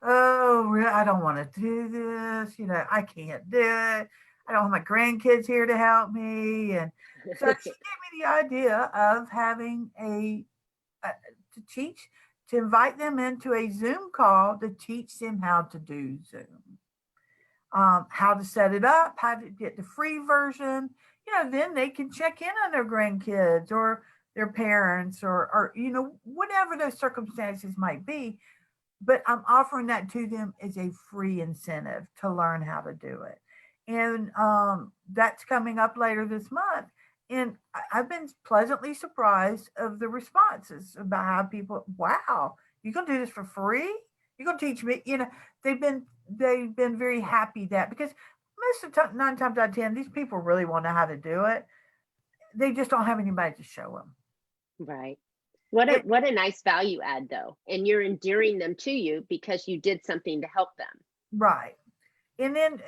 I don't want to do this. I can't do it. I don't have my grandkids here to help me. And so she gave me the idea of having to invite them into a Zoom call to teach them how to do Zoom, how to set it up, how to get the free version. Then they can check in on their grandkids or their parents or whatever those circumstances might be. But I'm offering that to them as a free incentive to learn how to do it. And that's coming up later this month. And I've been pleasantly surprised of the responses about how people, wow, you're going to do this for free? You're going to teach me? They've been very happy that, because most of the time, 9 times out of 10, these people really want to know how to do it. They just don't have anybody to show them. Right. What a nice value add, though. And you're endearing them to you because you did something to help them. Right. And then,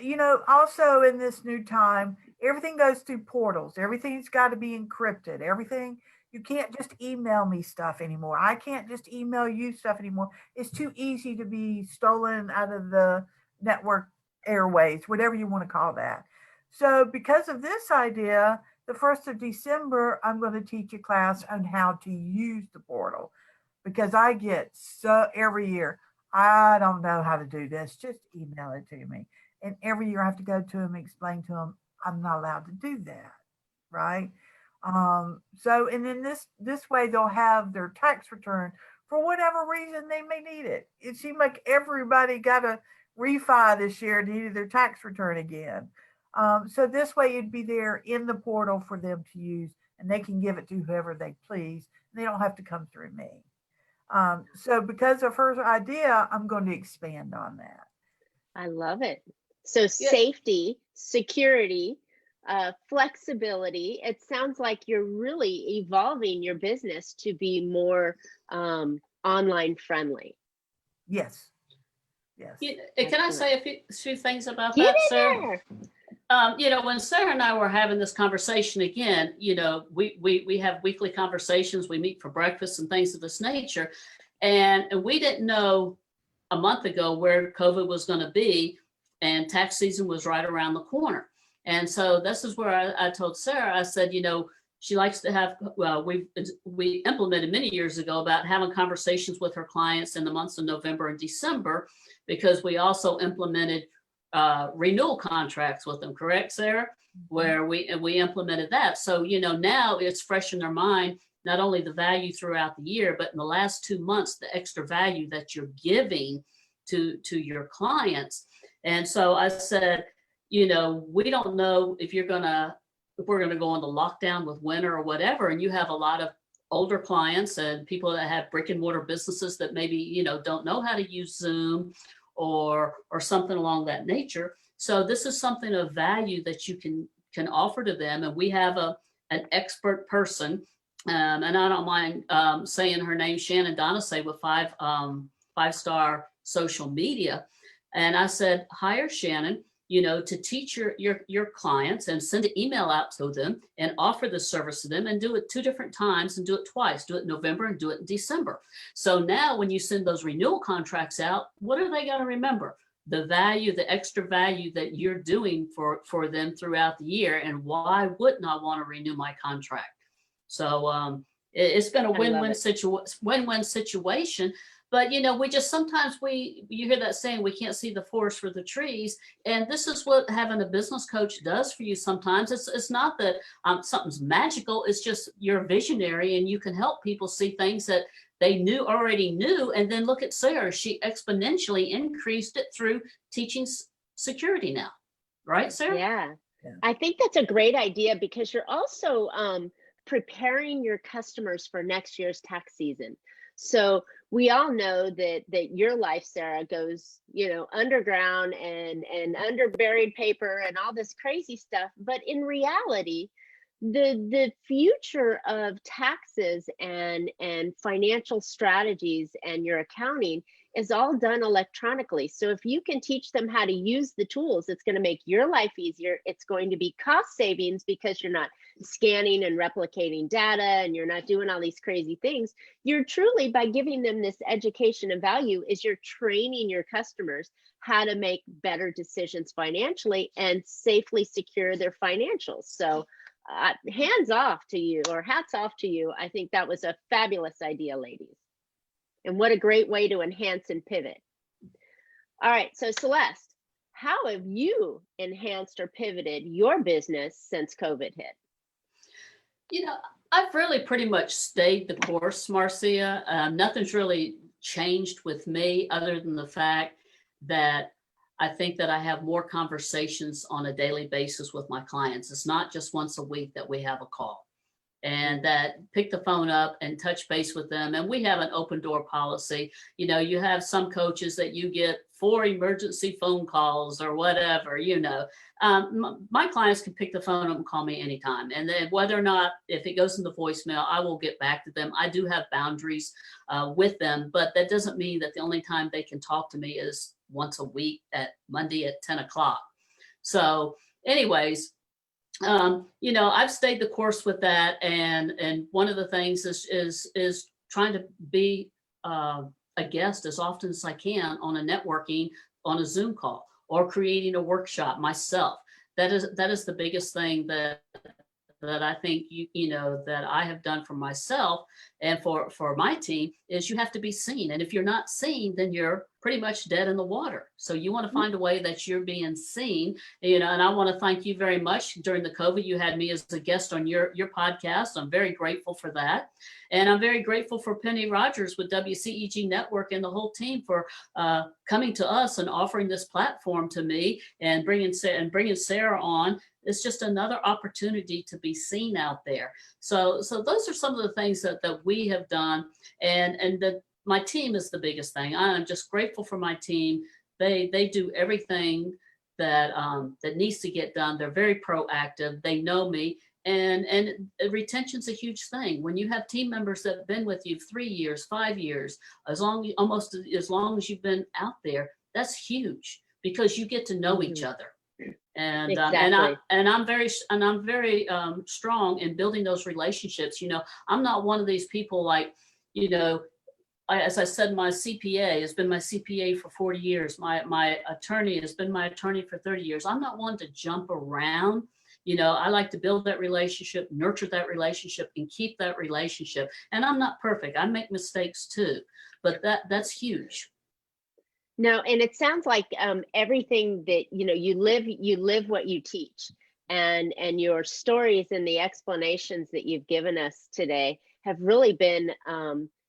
also in this new time, everything goes through portals. Everything's got to be encrypted. Everything, you can't just email me stuff anymore. I can't just email you stuff anymore. It's too easy to be stolen out of the network airways, whatever you want to call that. So because of this idea, the 1st of December, I'm going to teach a class on how to use the portal, because I get every year, I don't know how to do this. Just email it to me. And every year I have to go to them and explain to them, I'm not allowed to do that. Right. So, and then this way they'll have their tax return for whatever reason they may need it. It seemed like everybody got a refi this year and needed their tax return again. So this way it'd be there in the portal for them to use, and they can give it to whoever they please. They don't have to come through me. So because of her idea, I'm going to expand on that. I love it. So safety, security, flexibility. It sounds like you're really evolving your business to be more online friendly. Yes. Can I say a few things about that, Sara? When Sara and I were having this conversation again, we have weekly conversations. We meet for breakfast and things of this nature. And we didn't know a month ago where COVID was going to be, and tax season was right around the corner. And so this is where I told Sara, I said, she likes to have, well, we implemented many years ago about having conversations with her clients in the months of November and December, because we also implemented renewal contracts with them, correct, Sarah? Where we implemented that. So, now it's fresh in their mind, not only the value throughout the year, but in the last 2 months, the extra value that you're giving to your clients. And so I said, we don't know if we're going to go into lockdown with winter or whatever, and you have a lot of older clients and people that have brick and mortar businesses that maybe, don't know how to use Zoom or something along that nature. So this is something of value that you can offer to them. And we have an expert person, and I don't mind saying her name, Shannon Donasay, with 5-star social media. And I said, hire Shannon, to teach your clients and send an email out to them and offer the service to them, and do it 2 different times and do it twice, do it in November and do it in December. So now when you send those renewal contracts out, what are they going to remember? The value, the extra value that you're doing for them throughout the year. And why wouldn't I want to renew my contract? So it's been a win-win situation. But, we just sometimes you hear that saying, we can't see the forest for the trees. And this is what having a business coach does for you sometimes. It's not that something's magical. It's just you're visionary and you can help people see things that they already knew. And then look at Sarah. She exponentially increased it through teaching security now. Right, Sarah? Yeah. I think that's a great idea, because you're also preparing your customers for next year's tax season. So we all know that your life, Sarah, goes, underground and under buried paper and all this crazy stuff. But in reality, the future of taxes and financial strategies and your accounting is all done electronically. So if you can teach them how to use the tools, it's going to make your life easier. It's going to be cost savings, because you're not scanning and replicating data and you're not doing all these crazy things. You're truly, by giving them this education and value, is you're training your customers how to make better decisions financially and safely secure their financials. So hands off to you, or hats off to you. I think that was a fabulous idea, ladies. And what a great way to enhance and pivot. All right, so Celeste, how have you enhanced or pivoted your business since COVID hit? I've really pretty much stayed the course, Marcia. Nothing's really changed with me, other than the fact that I think that I have more conversations on a daily basis with my clients. It's not just once a week that we have a call, and that pick the phone up and touch base with them. And we have an open door policy. You have some coaches that you get 4 emergency phone calls or whatever, my clients can pick the phone up and call me anytime. And then whether or not, if it goes into voicemail, I will get back to them. I do have boundaries with them, but that doesn't mean that the only time they can talk to me is once a week at Monday at 10 o'clock. So anyways, I've stayed the course with that. And one of the things is trying to be a guest as often as I can on a networking, on a Zoom call, or creating a workshop myself. That is the biggest thing that I think that I have done for myself and for my team, is you have to be seen. And if you're not seen, then you're pretty much dead in the water. So you want to find a way that you're being seen, and I want to thank you very much. During the COVID, you had me as a guest on your podcast. I'm very grateful for that. And I'm very grateful for Penny Rogers with WCEG Network and the whole team for coming to us and offering this platform to me and bringing Sarah on. It's just another opportunity to be seen out there. So those are some of the things that we have done, and that my team is the biggest thing. I'm just grateful for my team. They do everything that needs to get done. They're very proactive. They know me, and retention's a huge thing. When you have team members that have been with you 3 years, 5 years, almost as long as you've been out there, that's huge, because you get to know each other. And Exactly. I'm very strong in building those relationships. I'm not one of these people like, as I said, my CPA has been my CPA for 40 years. My attorney has been my attorney for 30 years. I'm not one to jump around. I like to build that relationship, nurture that relationship, and keep that relationship. And I'm not perfect. I make mistakes too, but that's huge. No, and it sounds like everything that you live what you teach, and your stories and the explanations that you've given us today have really been,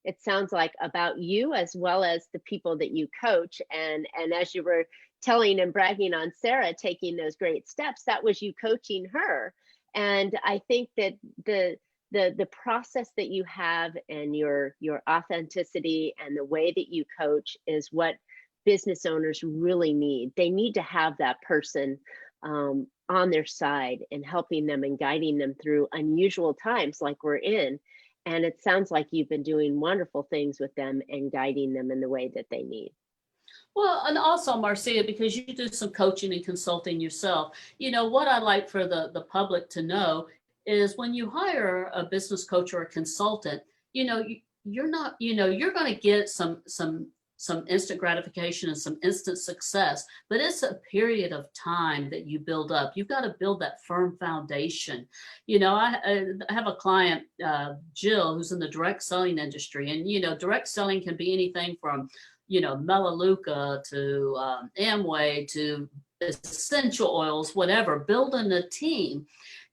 it sounds like, about you as well as the people that you coach. And as you were telling and bragging on Sara taking those great steps, that was you coaching her. And I think that the process that you have and your authenticity and the way that you coach is what business owners really need. They need to have that person on their side and helping them and guiding them through unusual times like we're in. And it sounds like you've been doing wonderful things with them and guiding them in the way that they need. Well, and also, Marcia, because you do some coaching and consulting yourself, what I like for the public to know is when you hire a business coach or a consultant, you're not, you're going to get some instant gratification and some instant success, but it's a period of time that you build up. You've got to build that firm foundation. I have a client, Jill, who's in the direct selling industry, and direct selling can be anything from Melaleuca to Amway to essential oils, whatever. Building a team.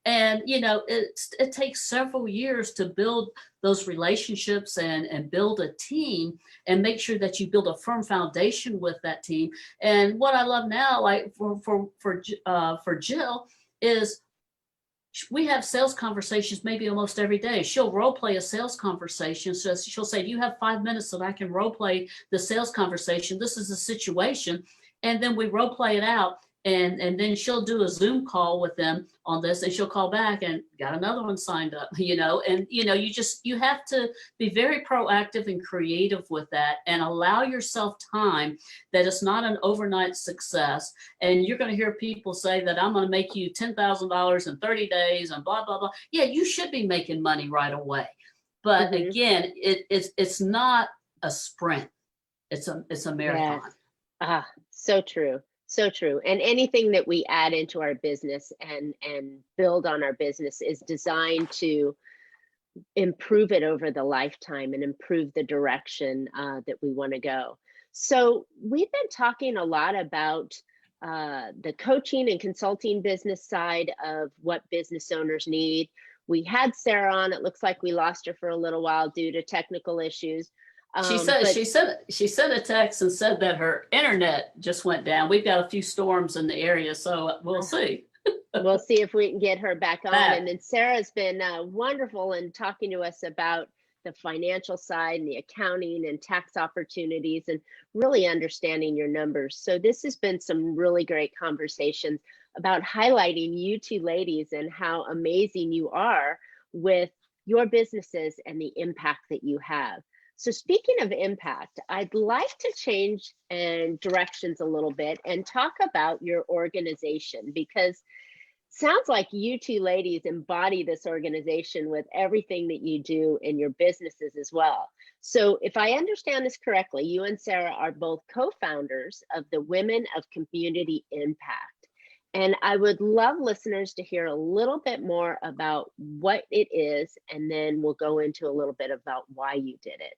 And, it takes several years to build those relationships and build a team and make sure that you build a firm foundation with that team. And what I love now, like for Jill, is we have sales conversations maybe almost every day. She'll role play a sales conversation. So she'll say, do you have 5 minutes so that I can role play the sales conversation? This is a situation. And then we role play it out. And then she'll do a Zoom call with them on this, and she'll call back and got another one signed up, and, you have to be very proactive and creative with that and allow yourself time that it's not an overnight success. And you're going to hear people say that I'm going to make you $10,000 in 30 days and blah, blah, blah. Yeah, you should be making money right away. But again, it's not a sprint. It's a marathon. Yes. So true. So true. And anything that we add into our business and build on our business is designed to improve it over the lifetime and improve the direction that we want to go. So we've been talking a lot about the coaching and consulting business side of what business owners need. We had Sara on. It looks like we lost her for a little while due to technical issues. She sent a text and said that her internet just went down. We've got a few storms in the area, so we'll see. We'll see if we can get her back on. And then Sara's been wonderful in talking to us about the financial side and the accounting and tax opportunities and really understanding your numbers. So this has been some really great conversations about highlighting you two ladies and how amazing you are with your businesses and the impact that you have. So speaking of impact, I'd like to change directions a little bit and talk about your organization, because it sounds like you two ladies embody this organization with everything that you do in your businesses as well. So if I understand this correctly, you and Sara are both co-founders of the Women of Community Impact. And I would love listeners to hear a little bit more about what it is, and then we'll go into a little bit about why you did it.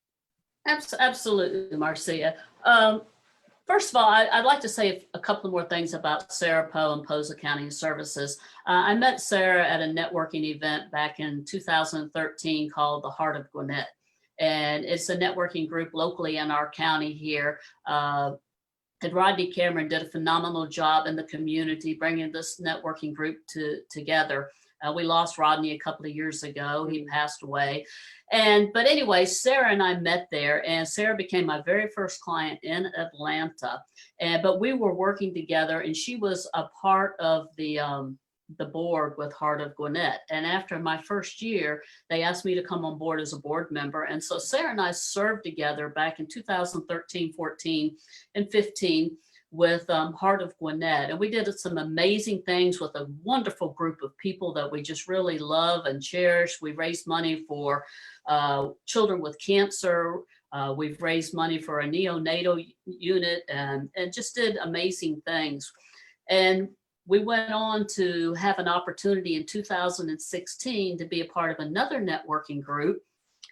Absolutely, Marcia. First of all, I'd like to say a couple more things about Sara Poe and Poe's Accounting Services. I met Sara at a networking event back in 2013 called the Heart of Gwinnett. And it's a networking group locally in our county here. And Rodney Cameron did a phenomenal job in the community bringing this networking group together. We lost Rodney a couple of years ago. He passed away. But anyway, Sara and I met there, and Sara became my very first client in Atlanta. But we were working together, and she was a part of the board with Heart of Gwinnett. And after my first year, they asked me to come on board as a board member. And so Sara and I served together back in 2013, 14, and 15 with Heart of Gwinnett. And we did some amazing things with a wonderful group of people that we just really love and cherish. We raised money for children with cancer. We've raised money for a neonatal unit and just did amazing things. And we went on to have an opportunity in 2016 to be a part of another networking group.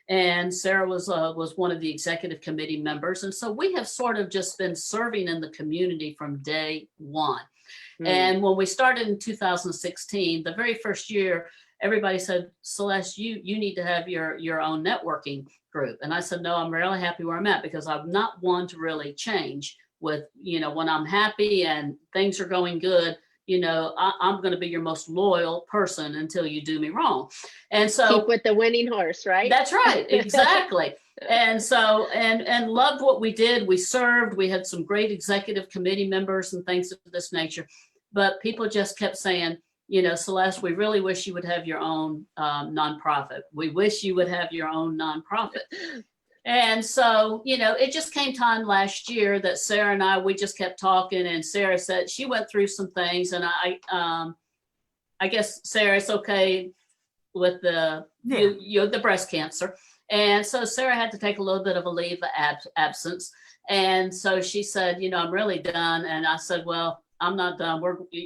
And Sara was one of the executive committee members. And so we have sort of just been serving in the community from day one. And when we started in 2016, the very first year, everybody said, Celeste, you need to have your own networking group. And I said, no, I'm really happy where I'm at, because I'm not one to really change with, when I'm happy and things are going good, I'm going to be your most loyal person until you do me wrong. And so keep with the winning horse, right? That's right. Exactly. And so, and loved what we did. We served, we had some great executive committee members and things of this nature, but people just kept saying, Celeste, we really wish you would have your own nonprofit. We wish you would have your own nonprofit. And so, it just came time last year that Sara and I, we just kept talking, and Sara said she went through some things, and I guess, Sara, it's okay with the breast cancer. And so Sara had to take a little bit of a leave of absence. And so she said, I'm really done. And I said, well, I'm not done.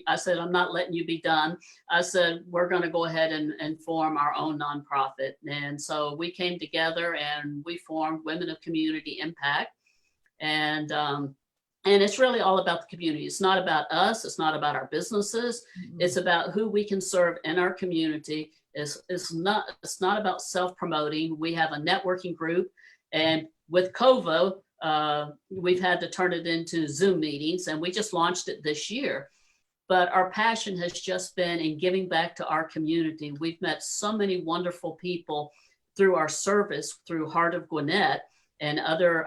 I said, I'm not letting you be done. I said, we're going to go ahead and form our own nonprofit. And so we came together and we formed Women of Community Impact. And it's really all about the community. It's not about us. It's not about our businesses. It's about who we can serve in our community. It's not about self-promoting. We have a networking group, and with COVID, we've had to turn it into Zoom meetings, and we just launched it this year. But our passion has just been in giving back to our community. We've met so many wonderful people through our service, through Heart of Gwinnett and other,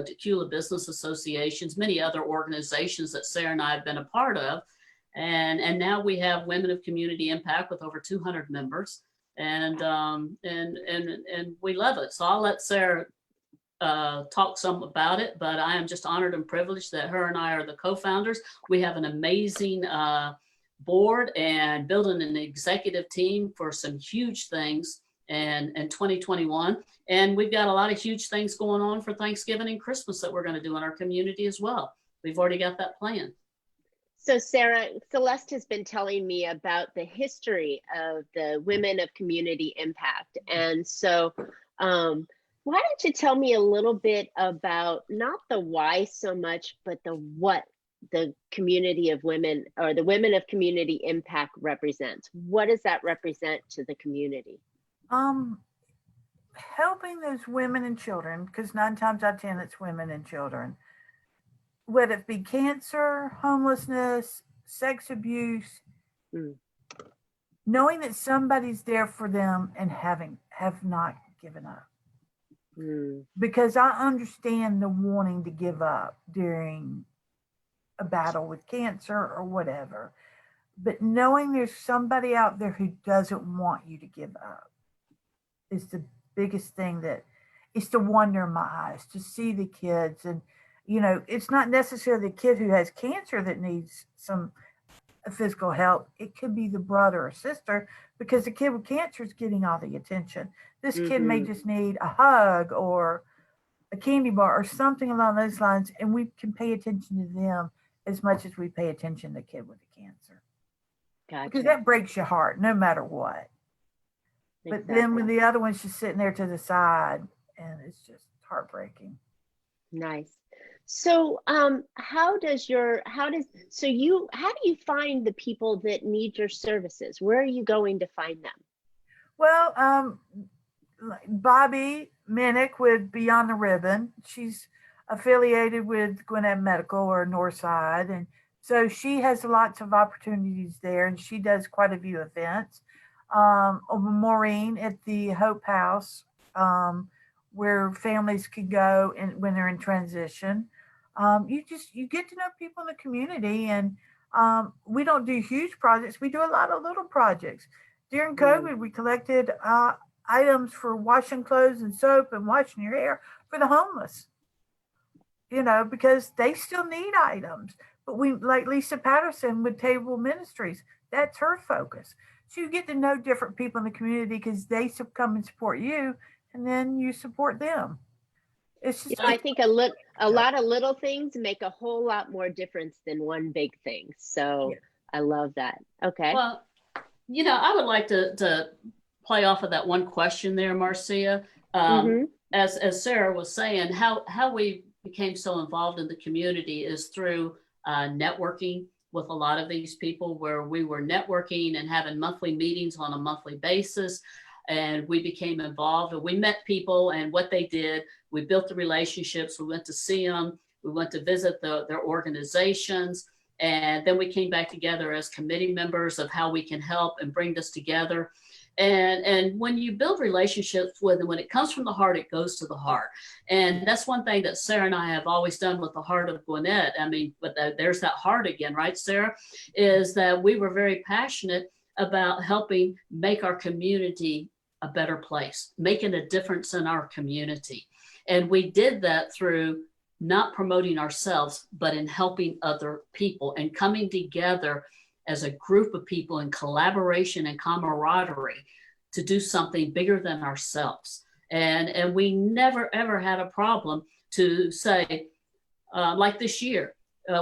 Tequila Business Associations, many other organizations that Sara and I have been a part of. And now we have Women of Community Impact with over 200 members, and we love it. So I'll let Sara talk some about it, but I am just honored and privileged that her and I are the co-founders. We have an amazing board and building an executive team for some huge things in 2021. And we've got a lot of huge things going on for Thanksgiving and Christmas that we're going to do in our community as well. We've already got that planned. So Sara, Celeste has been telling me about the history of the Women of Community Impact. And so why don't you tell me a little bit about not the why so much, but the what the community of women, or the Women of Community Impact, represents? What does that represent to the community? Helping those women and children, because 9 times out of 10 it's women and children, whether it be cancer, homelessness, sex abuse, knowing that somebody's there for them and have not given up. Because I understand the wanting to give up during a battle with cancer or whatever, but knowing there's somebody out there who doesn't want you to give up is the biggest thing. That it's the wonder in my eyes to see the kids. And it's not necessarily the kid who has cancer that needs some physical help. It could be the brother or sister, because the kid with cancer is getting all the attention. This kid may just need a hug or a candy bar or something along those lines, and we can pay attention to them as much as we pay attention to the kid with the cancer. Gotcha. Because that breaks your heart no matter what. Exactly. But then when the other one's just sitting there to the side, and it's just heartbreaking. Nice. So how do you find the people that need your services? Where are you going to find them? Well, Bobby Minnick with Beyond the Ribbon, she's affiliated with Gwinnett Medical or Northside, and so she has lots of opportunities there, and she does quite a few events. Maureen at the Hope House, where families can go and when they're in transition. You get to know people in the community, and we don't do huge projects. We do a lot of little projects. During COVID, we collected items for washing clothes and soap and washing your hair for the homeless, because they still need items. But we, like Lisa Patterson with Table Ministries, that's her focus. So you get to know different people in the community because they come and support you, and then you support them. It's just, I think a lot of little things make a whole lot more difference than one big thing. So I love that. Okay. Well, I would like to play off of that one question there, Marcia. Mm-hmm. As Sara was saying, how we became so involved in the community is through networking with a lot of these people, where we were networking and having monthly meetings on a monthly basis. And we became involved and we met people and what they did. We built the relationships. We went to see them. We went to visit their organizations. And then we came back together as committee members of how we can help and bring this together. And when you build relationships with them, when it comes from the heart, it goes to the heart. And that's one thing that Sara and I have always done with the Heart of Gwinnett. I mean, but there's that heart again, right, Sara? Is that we were very passionate about helping make our community a better place, making a difference in our community. And we did that through not promoting ourselves, but in helping other people and coming together as a group of people in collaboration and camaraderie to do something bigger than ourselves. And we never, ever had a problem to say, like this year,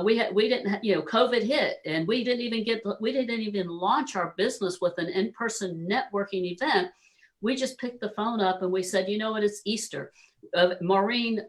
we didn't, COVID hit and we didn't even launch our business with an in-person networking event. We just picked the phone up and we said, you know what, it's Easter. Maureen,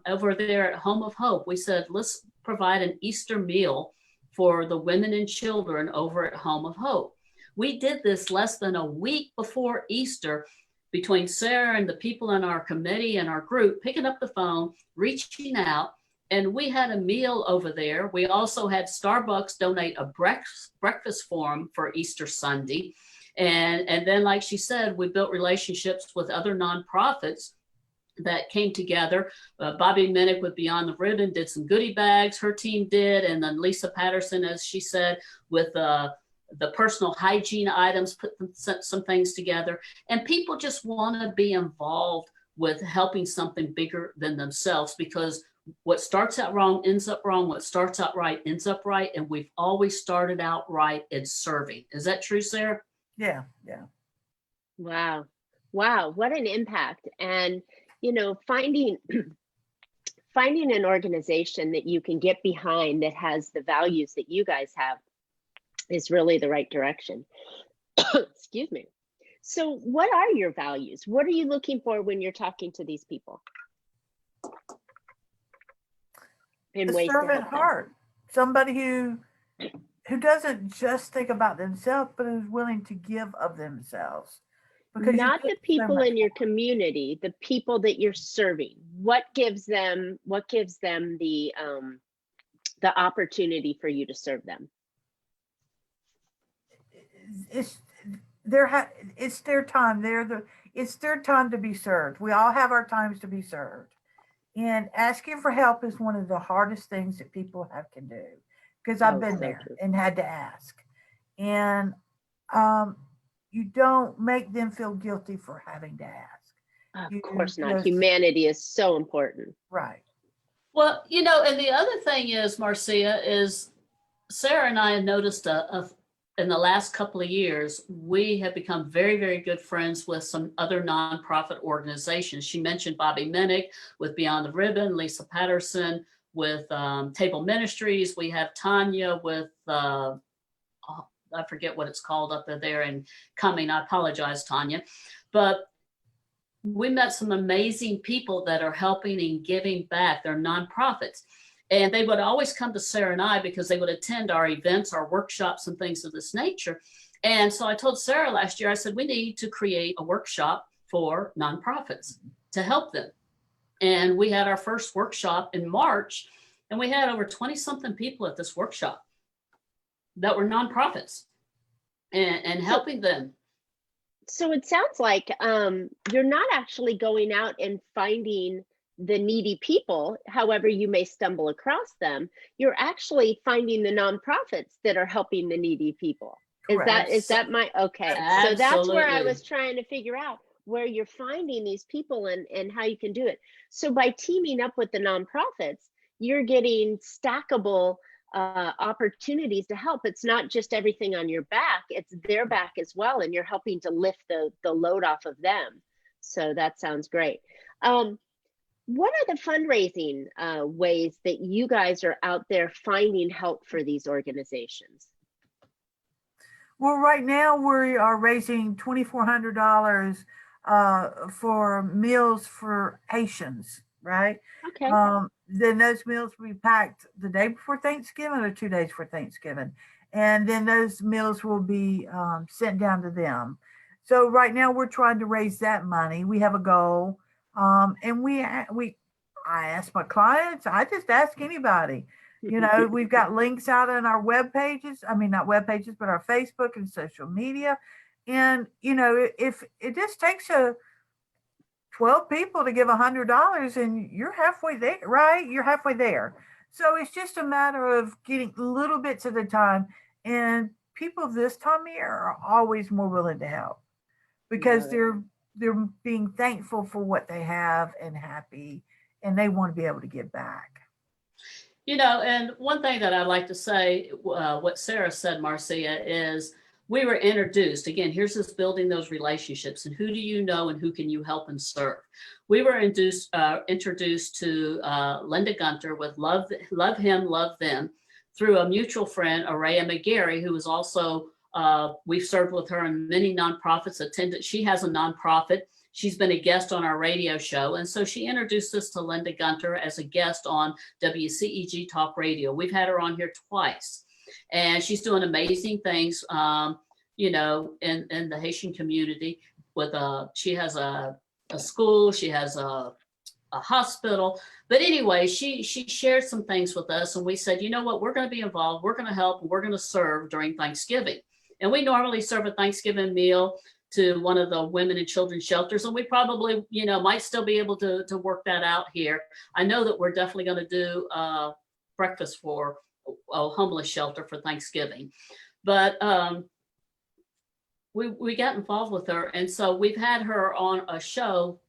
over there at Home of Hope, we said, let's provide an Easter meal for the women and children over at Home of Hope. We did this less than a week before Easter, between Sara and the people in our committee and our group, picking up the phone, reaching out, and we had a meal over there. We also had Starbucks donate a breakfast for them for Easter Sunday. And then, like she said, we built relationships with other nonprofits that came together. Bobby Minnick with Beyond the Ribbon did some goodie bags, her team did. And then Lisa Patterson, as she said, with the personal hygiene items, put some things together. And people just want to be involved with helping something bigger than themselves, because what starts out wrong ends up wrong. What starts out right ends up right. And we've always started out right in serving. Is that true, Sara? Yeah. Wow. What an impact. And, finding an organization that you can get behind that has the values that you guys have is really the right direction. Excuse me. So what are your values? What are you looking for when you're talking to these people? A servant heart, somebody who doesn't just think about themselves, but is willing to give of themselves. Because not the people in your community, the people that you're serving. What gives them the opportunity for you to serve them? It's their time. It's their time to be served. We all have our times to be served. And asking for help is one of the hardest things that people can do, because I've been there and had to ask. And you don't make them feel guilty for having to ask. Of course not. Humanity is so important. Right. Well, and the other thing is, Marcia, is Sara and I have noticed in the last couple of years, we have become very, very good friends with some other nonprofit organizations. She mentioned Bobby Minnick with Beyond the Ribbon, Lisa Patterson with Table Ministries. We have Tanya with, I forget what it's called up there and coming. I apologize, Tanya. But we met some amazing people that are helping and giving back. They're nonprofits. And they would always come to Sara and I because they would attend our events, our workshops, and things of this nature. And so I told Sara last year, I said, we need to create a workshop for nonprofits to help them. And we had our first workshop in March, and we had over 20-something people at this workshop that were nonprofits and helping them. So it sounds like you're not actually going out and finding the needy people, however you may stumble across them. You're actually finding the nonprofits that are helping the needy people. Correct. Is that my, okay. Absolutely. So that's where I was trying to figure out where you're finding these people and how you can do it. So by teaming up with the nonprofits, you're getting stackable opportunities to help. It's not just everything on your back, it's their back as well. And you're helping to lift the load off of them. So that sounds great. What are the fundraising ways that you guys are out there finding help for these organizations? Well, right now we are raising $2,400 for meals for Haitians, right? Okay. Then those meals will be packed the day before Thanksgiving or 2 days before Thanksgiving. And then those meals will be sent down to them. So right now we're trying to raise that money. We have a goal. And I ask my clients, I just ask anybody. We've got links out on our web pages. I mean, not web pages, but our Facebook and social media. And, if it just takes 12 people to give $100 and you're halfway there, right? You're halfway there. So it's just a matter of getting little bits at a time. And people this time of year are always more willing to help because they're being thankful for what they have and happy, and they want to be able to give back. And one thing that I'd like to say, what Sara said, Marcia, is we were introduced. Again, here's this building those relationships, and who do you know and who can you help and serve? We were introduced to Linda Gunter with Love Him, Love Them through a mutual friend, Araya McGarry, who was also, we've served with her in many nonprofits, she has a nonprofit. She's been a guest on our radio show. And so she introduced us to Linda Gunter as a guest on WCEG Talk Radio. We've had her on here twice, and she's doing amazing things, in the Haitian community she has a school, she has a hospital. But anyway, she shared some things with us, and we said, you know what, we're going to be involved, we're going to help, and we're going to serve during Thanksgiving. And we normally serve a Thanksgiving meal to one of the women and children's shelters. And we probably, might still be able to work that out here. I know that we're definitely going to do breakfast for a homeless shelter for Thanksgiving. But we got involved with her. And so we've had her on a show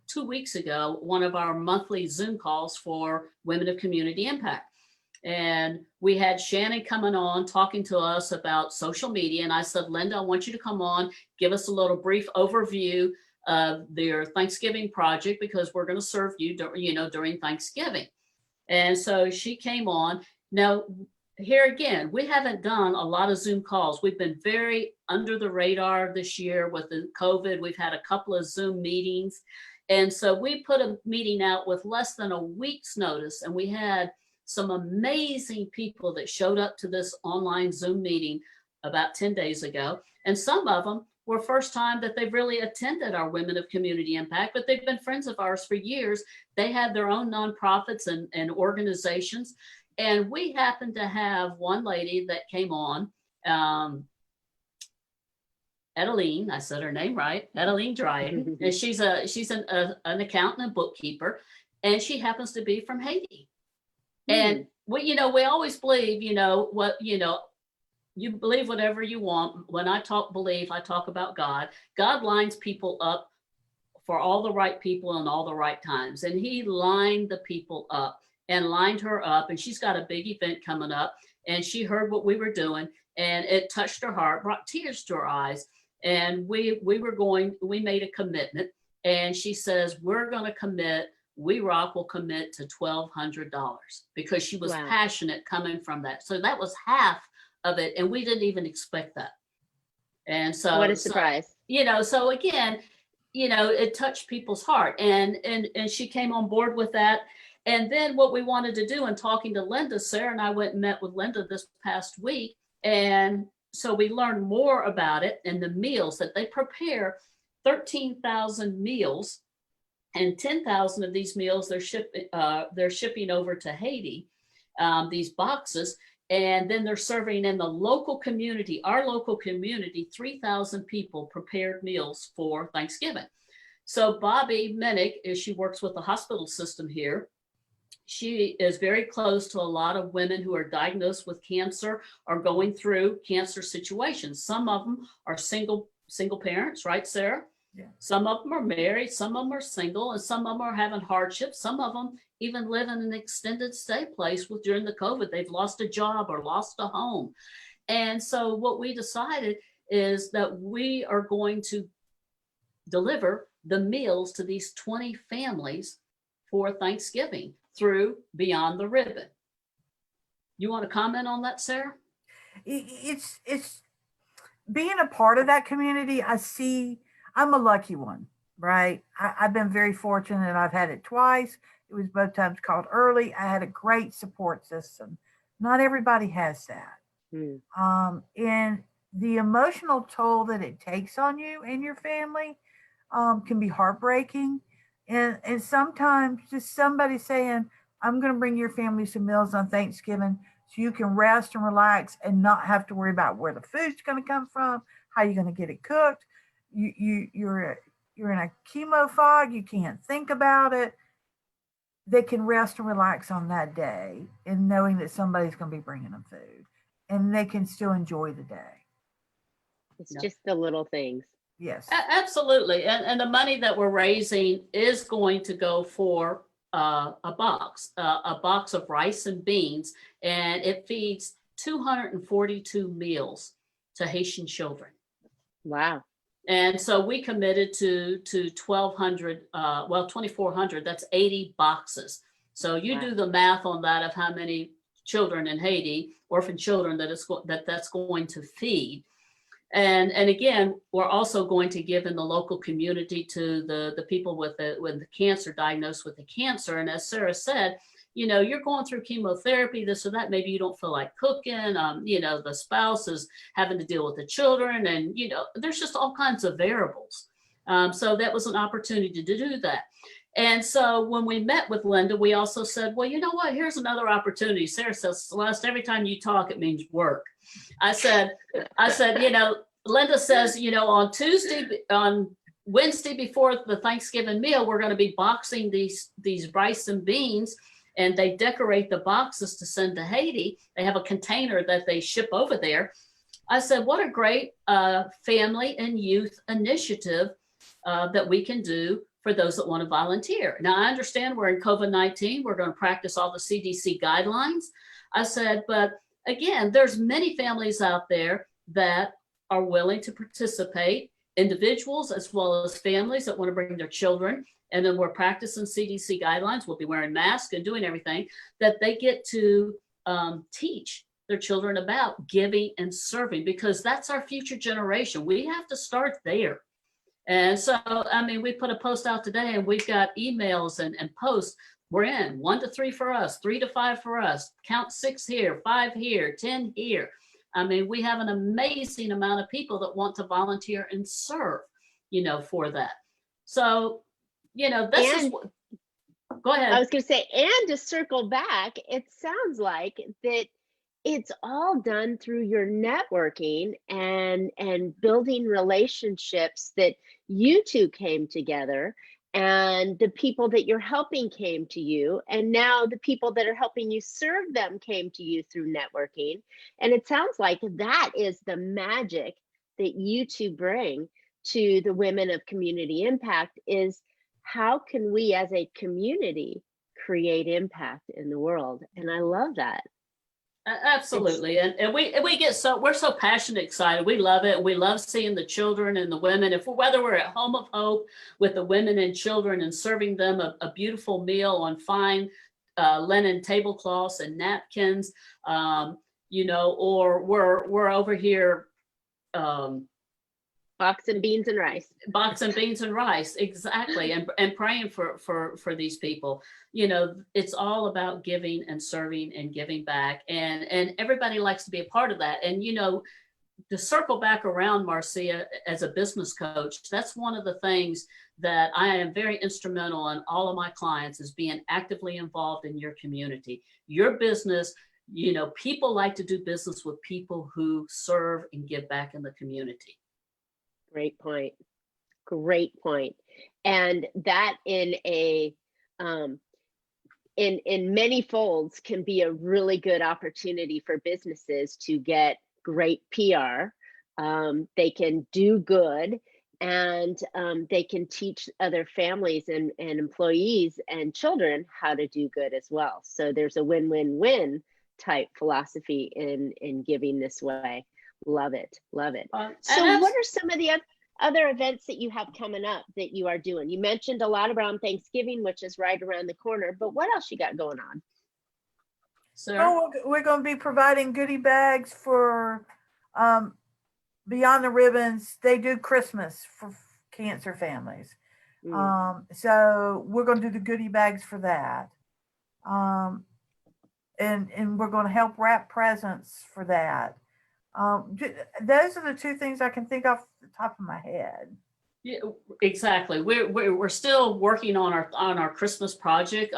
2 weeks ago, one of our monthly Zoom calls for Women of Community Impact. And we had Shannon coming on talking to us about social media. And I said, Linda, I want you to come on, give us a little brief overview of their Thanksgiving project, because we're going to serve you, during Thanksgiving. And so she came on. Now, here again, we haven't done a lot of Zoom calls. We've been very under the radar this year with the COVID. We've had a couple of Zoom meetings. And so we put a meeting out with less than a week's notice, and we had some amazing people that showed up to this online Zoom meeting about 10 days ago. And some of them were first time that they've really attended our Women of Community Impact, but they've been friends of ours for years. They had their own nonprofits and organizations. And we happened to have one lady that came on, Adeline, I said her name right, Adeline Dryden. And she's an accountant and bookkeeper, and she happens to be from Haiti. And we always believe, you believe whatever you want. When I talk belief, I talk about God. God lines people up for all the right people in all the right times. And he lined the people up and lined her up. And she's got a big event coming up. And she heard what we were doing, and it touched her heart, brought tears to her eyes. And we made a commitment. And she says, we're going to commit. We Rock will commit to $1,200, because she was passionate coming from that. So that was half of it. And we didn't even expect that. And so what a surprise. So again, it touched people's heart, and she came on board with that. And then what we wanted to do in talking to Linda, Sara and I went and met with Linda this past week. And so we learned more about it and the meals that they prepare, 13,000 meals. And 10,000 of these meals they're shipping over to Haiti, these boxes, and then they're serving in the local community, our local community, 3,000 people prepared meals for Thanksgiving. So Bobby Minnick, she works with the hospital system here. She is very close to a lot of women who are diagnosed with cancer or going through cancer situations. Some of them are single parents, right, Sara? Yeah. Some of them are married, some of them are single, and some of them are having hardships. Some of them even live in an extended stay place during the COVID. They've lost a job or lost a home. And so what we decided is that we are going to deliver the meals to these 20 families for Thanksgiving through Beyond the Ribbon. You want to comment on that, Sara? It's being a part of that community, I'm a lucky one, right? I've been very fortunate. I've had it twice. It was both times called early. I had a great support system. Not everybody has that. And the emotional toll that it takes on you and your family can be heartbreaking. And sometimes just somebody saying, I'm going to bring your family some meals on Thanksgiving so you can rest and relax and not have to worry about where the food's going to come from, how you're going to get it cooked. You're in a chemo fog. You can't think about it. They can rest and relax on that day and knowing that somebody's going to be bringing them food, and they can still enjoy the day. It's just the little things. Yes. Absolutely. And the money that we're raising is going to go for a box of rice and beans, and it feeds 242 meals to Haitian children. Wow. And so we committed to 1,200, 2,400, that's 80 boxes. So you do the math on that of how many children in Haiti, orphan children, that's going to feed. And again, we're also going to give in the local community to the people with the cancer, diagnosed with the cancer. And as Sara said, you're going through chemotherapy, this or that, maybe you don't feel like cooking, the spouse is having to deal with the children, and, there's just all kinds of variables. So that was an opportunity to do that. And so when we met with Linda, we also said, well, you know what, here's another opportunity. Sara says, Celeste, every time you talk, it means work. I said, Linda says, on Wednesday before the Thanksgiving meal, we're going to be boxing these rice and beans, and they decorate the boxes to send to Haiti. They have a container that they ship over there. I said, what a great family and youth initiative that we can do for those that want to volunteer. Now, I understand we're in COVID-19. We're going to practice all the CDC guidelines. I said, but again, there's many families out there that are willing to participate, individuals as well as families that want to bring their children. And then we're practicing CDC guidelines. We'll be wearing masks and doing everything that they get to teach their children about giving and serving, because that's our future generation. We have to start there. And so, we put a post out today, and we've got emails and posts. We're in 1 to 3 for us, 3 to 5 for us, count 6 here, 5 here, 10 here. We have an amazing amount of people that want to volunteer and serve, for that. So, go ahead. I was going to say, and to circle back, it sounds like that it's all done through your networking and building relationships, that you two came together, and the people that you're helping came to you, and now the people that are helping you serve them came to you through networking. And it sounds like that is the magic that you two bring to the women of community impact, is how can we as a community create impact in the world? And I love that. Absolutely. And we get we're so passionate, excited. We love it. We love seeing the children and the women. Whether we're at Home of Hope with the women and children and serving them a beautiful meal on fine linen tablecloths and napkins, or we're over here. Box and beans and rice. Box and beans and rice, exactly, and praying for these people. It's all about giving and serving and giving back, and everybody likes to be a part of that. And to circle back around, Marcia, as a business coach, that's one of the things that I am very instrumental in all of my clients, is being actively involved in your community, your business. People like to do business with people who serve and give back in the community. Great point. Great point. And that in many folds can be a really good opportunity for businesses to get great PR. They can do good, and they can teach other families and employees and children how to do good as well. So there's a win-win-win type philosophy in giving this way. Love it. Love it. So what are some of the other events that you have coming up that you are doing? You mentioned a lot around Thanksgiving, which is right around the corner, but what else you got going on? So we're going to be providing goodie bags for Beyond the Ribbons, they do Christmas for cancer families. So we're going to do the goodie bags for that. And we're going to help wrap presents for that. Those are the two things I can think off the top of my head. Yeah, exactly. We're still working on our Christmas project.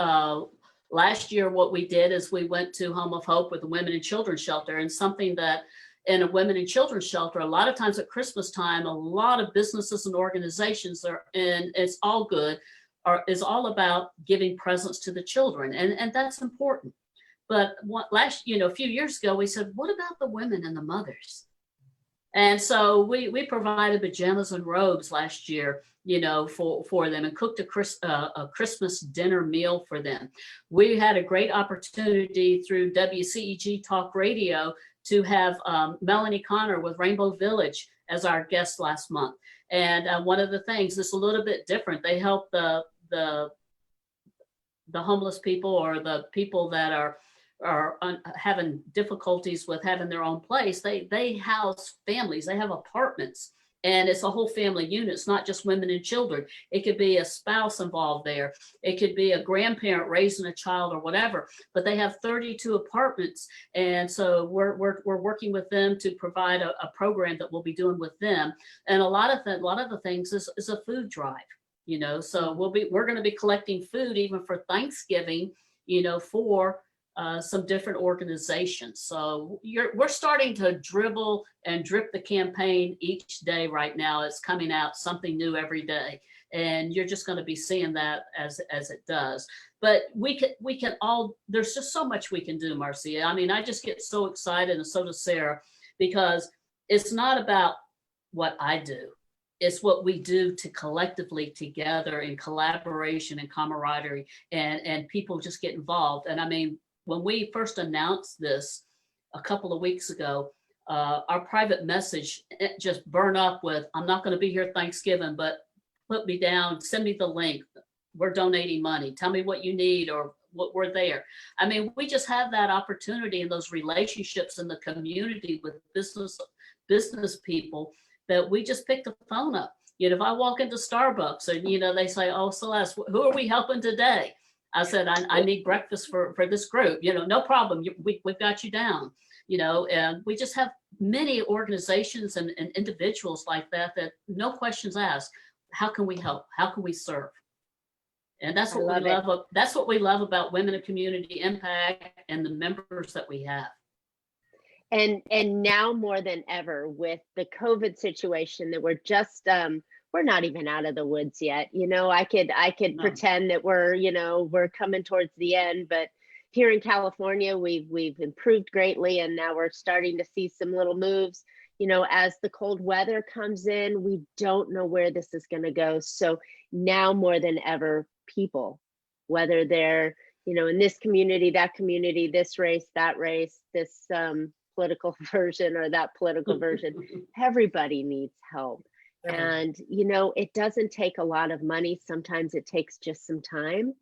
Last year, what we did is we went to Home of Hope with the Women and Children's Shelter, and something that in a women and children's shelter, a lot of times at Christmas time, a lot of businesses and organizations are, and it's all good, is all about giving presents to the children, and that's important. But a few years ago, we said, what about the women and the mothers? And so we provided pajamas and robes last year, for them, and cooked a Christmas dinner meal for them. We had a great opportunity through WCEG Talk Radio to have Melanie Connor with Rainbow Village as our guest last month. And one of the things is a little bit different. They help the homeless people, or the people that are having difficulties with having their own place. They house families. They have apartments, and it's a whole family unit. It's not just women and children. It could be a spouse involved there. It could be a grandparent raising a child or whatever. But they have 32 apartments, and so we're working with them to provide a program that we'll be doing with them. And a lot of the things is a food drive. So we're going to be collecting food even for Thanksgiving. For some different organizations. So we're starting to dribble and drip the campaign each day right now. It's coming out something new every day. And you're just going to be seeing that as it does. But we can all, there's just so much we can do, Marcia. I mean, I just get so excited, and so does Sara, because it's not about what I do. It's what we do to collectively together in collaboration and camaraderie, and people just get involved. And I mean, when we first announced this a couple of weeks ago, our private message just burned up with, I'm not going to be here Thanksgiving, but put me down, send me the link. We're donating money. Tell me what you need, or what we're there. I mean, we just have that opportunity and those relationships in the community with business people, that we just pick the phone up. If I walk into Starbucks and, they say, oh, Celeste, who are we helping today? I said, I need breakfast for this group. No problem. We've got you down. And we just have many organizations and individuals like that no questions asked. How can we help? How can we serve? And that's what we love. That's what we love about Women of Community Impact and the members that we have. And now more than ever, with the COVID situation, that we're just we're not even out of the woods yet. I could pretend that we're coming towards the end, but here in California, we've improved greatly, and now we're starting to see some little moves. As the cold weather comes in, we don't know where this is going to go. So now more than ever, people, whether they're in this community, that community, this race, that race, this political version or that political version, everybody needs help. And it doesn't take a lot of money. Sometimes it takes just some time.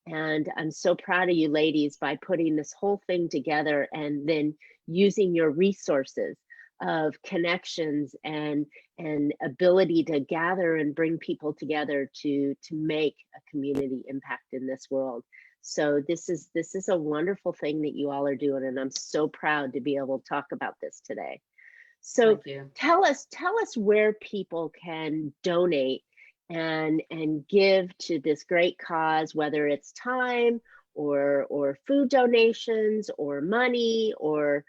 And I'm so proud of you ladies by putting this whole thing together, and then using your resources of connections and ability to gather and bring people together to make a community impact in this world. So this is a wonderful thing that you all are doing, and I'm so proud to be able to talk about this today. So tell us where people can donate and give to this great cause, whether it's time or food donations or money or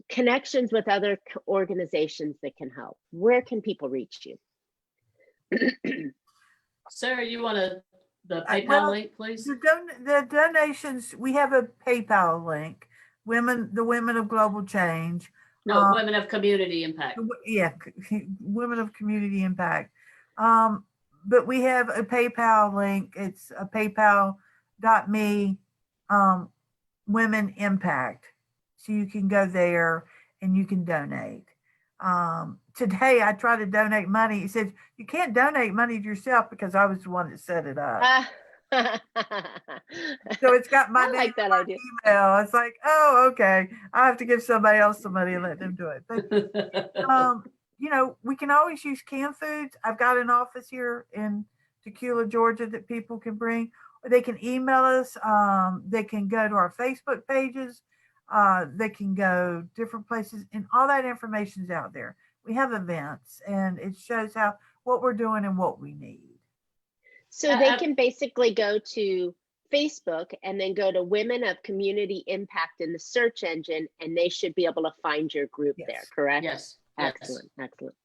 connections with other organizations that can help. Where can people reach you? Sara, you want the PayPal link, please? The donations, we have a PayPal link. The Women of Global Change. No, Women of Community Impact. Yeah, Women of Community Impact. But we have a PayPal link. It's a paypal.me Women Impact. So you can go there and you can donate. Today I tried to donate money. It said you can't donate money to yourself, because I was the one that set it up. So it's got my name and my email. It's like, oh, okay. I have to give somebody else some money and let them do it. But we can always use canned foods. I've got an office here in Tequila, Georgia that people can bring, or they can email us. They can go to our Facebook pages. They can go different places, and all that information is out there. We have events, and it shows what we're doing and what we need. So they can basically go to Facebook and then go to Women of Community Impact in the search engine, and they should be able to find your group there, correct? Yes. Excellent, excellent.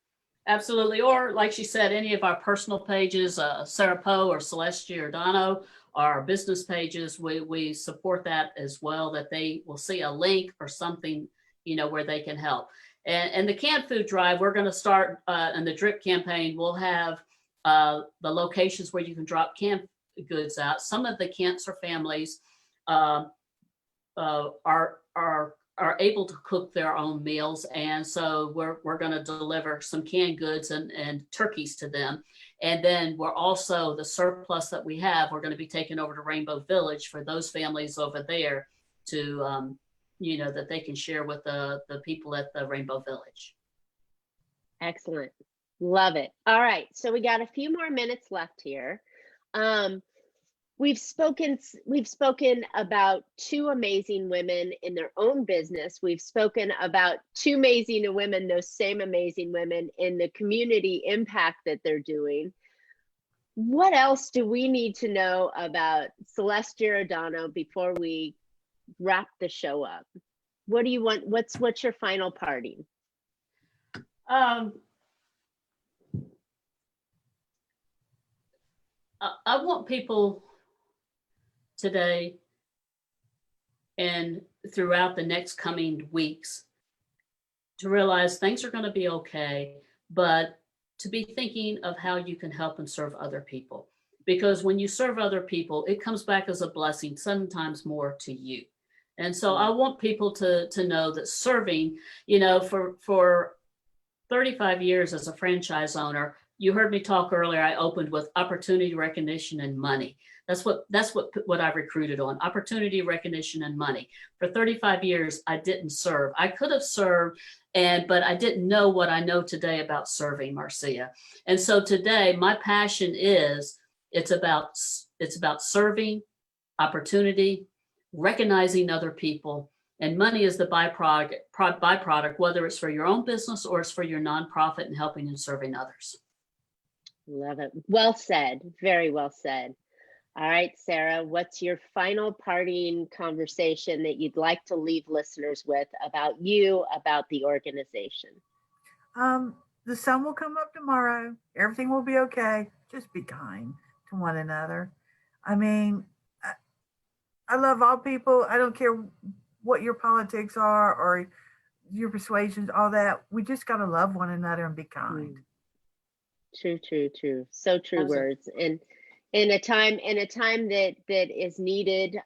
Absolutely. Or like she said, any of our personal pages, Sara Poe or Celeste Giordano, our business pages, we support that as well, that they will see a link or something, where they can help. And the canned food drive, we're going to start in the drip campaign. We'll have the locations where you can drop canned goods out. Some of the cancer families are able to cook their own meals, and so we're going to deliver some canned goods and turkeys to them. And then we're also, the surplus that we have, we're going to be taking over to Rainbow Village for those families over there to that they can share with the people at the Rainbow Village. Excellent. Love it. All right, so we got a few more minutes left here. We've spoken about two amazing women in their own business. We've spoken about two amazing women, those same amazing women, in the community impact that they're doing. What else do we need to know about Celeste Giordano before we wrap the show up? What do you want? What's your final parting? I want people today and throughout the next coming weeks to realize things are going to be okay, but to be thinking of how you can help and serve other people. Because when you serve other people, it comes back as a blessing, sometimes more to you. And so I want people to know that serving, for 35 years as a franchise owner, you heard me talk earlier, I opened with opportunity, recognition, and money. That's what I recruited on, opportunity, recognition, and money. For 35 years, I didn't serve. I could have served, but I didn't know what I know today about serving, Marcia. And so today, my passion is, it's about serving, opportunity, recognizing other people, and money is the byproduct, whether it's for your own business or it's for your nonprofit and helping and serving others. Love it. Well said. Very well said. All right, Sara, what's your final parting conversation that you'd like to leave listeners with about you, about the organization? The sun will come up tomorrow. Everything will be okay. Just be kind to one another. I mean, I love all people. I don't care what your politics are or your persuasions, all that. We just got to love one another and be kind. True. So true. Absolutely. Words. And in a time that is needed,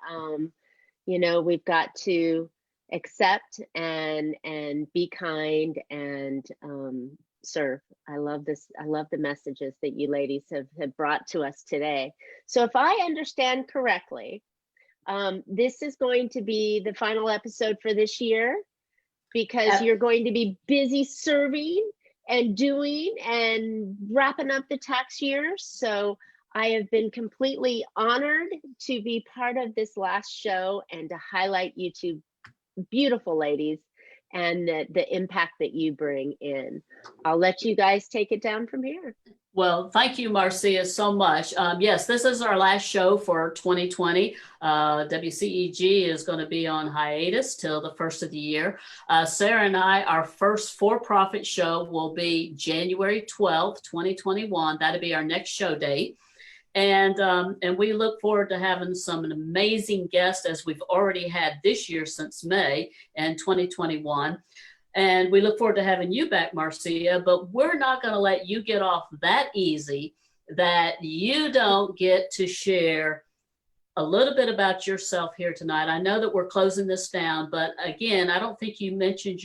we've got to accept and be kind and serve. I love this. I love the messages that you ladies have brought to us today. So if I understand correctly, this is going to be the final episode for this year, because you're going to be busy serving and doing and wrapping up the tax year. So I have been completely honored to be part of this last show and to highlight you two beautiful ladies and the impact that you bring in. I'll let you guys take it down from here. Well, thank you, Marcia, so much. Yes, this is our last show for 2020. WCEG is going to be on hiatus till the first of the year. Sara and I, our first for-profit show will be January 12th, 2021. That'll be our next show date. And we look forward to having some amazing guests, as we've already had this year since May and 2021. And we look forward to having you back, Marcia, but we're not going to let you get off that easy that you don't get to share a little bit about yourself here tonight. I know that we're closing this down, but again, I don't think you mentioned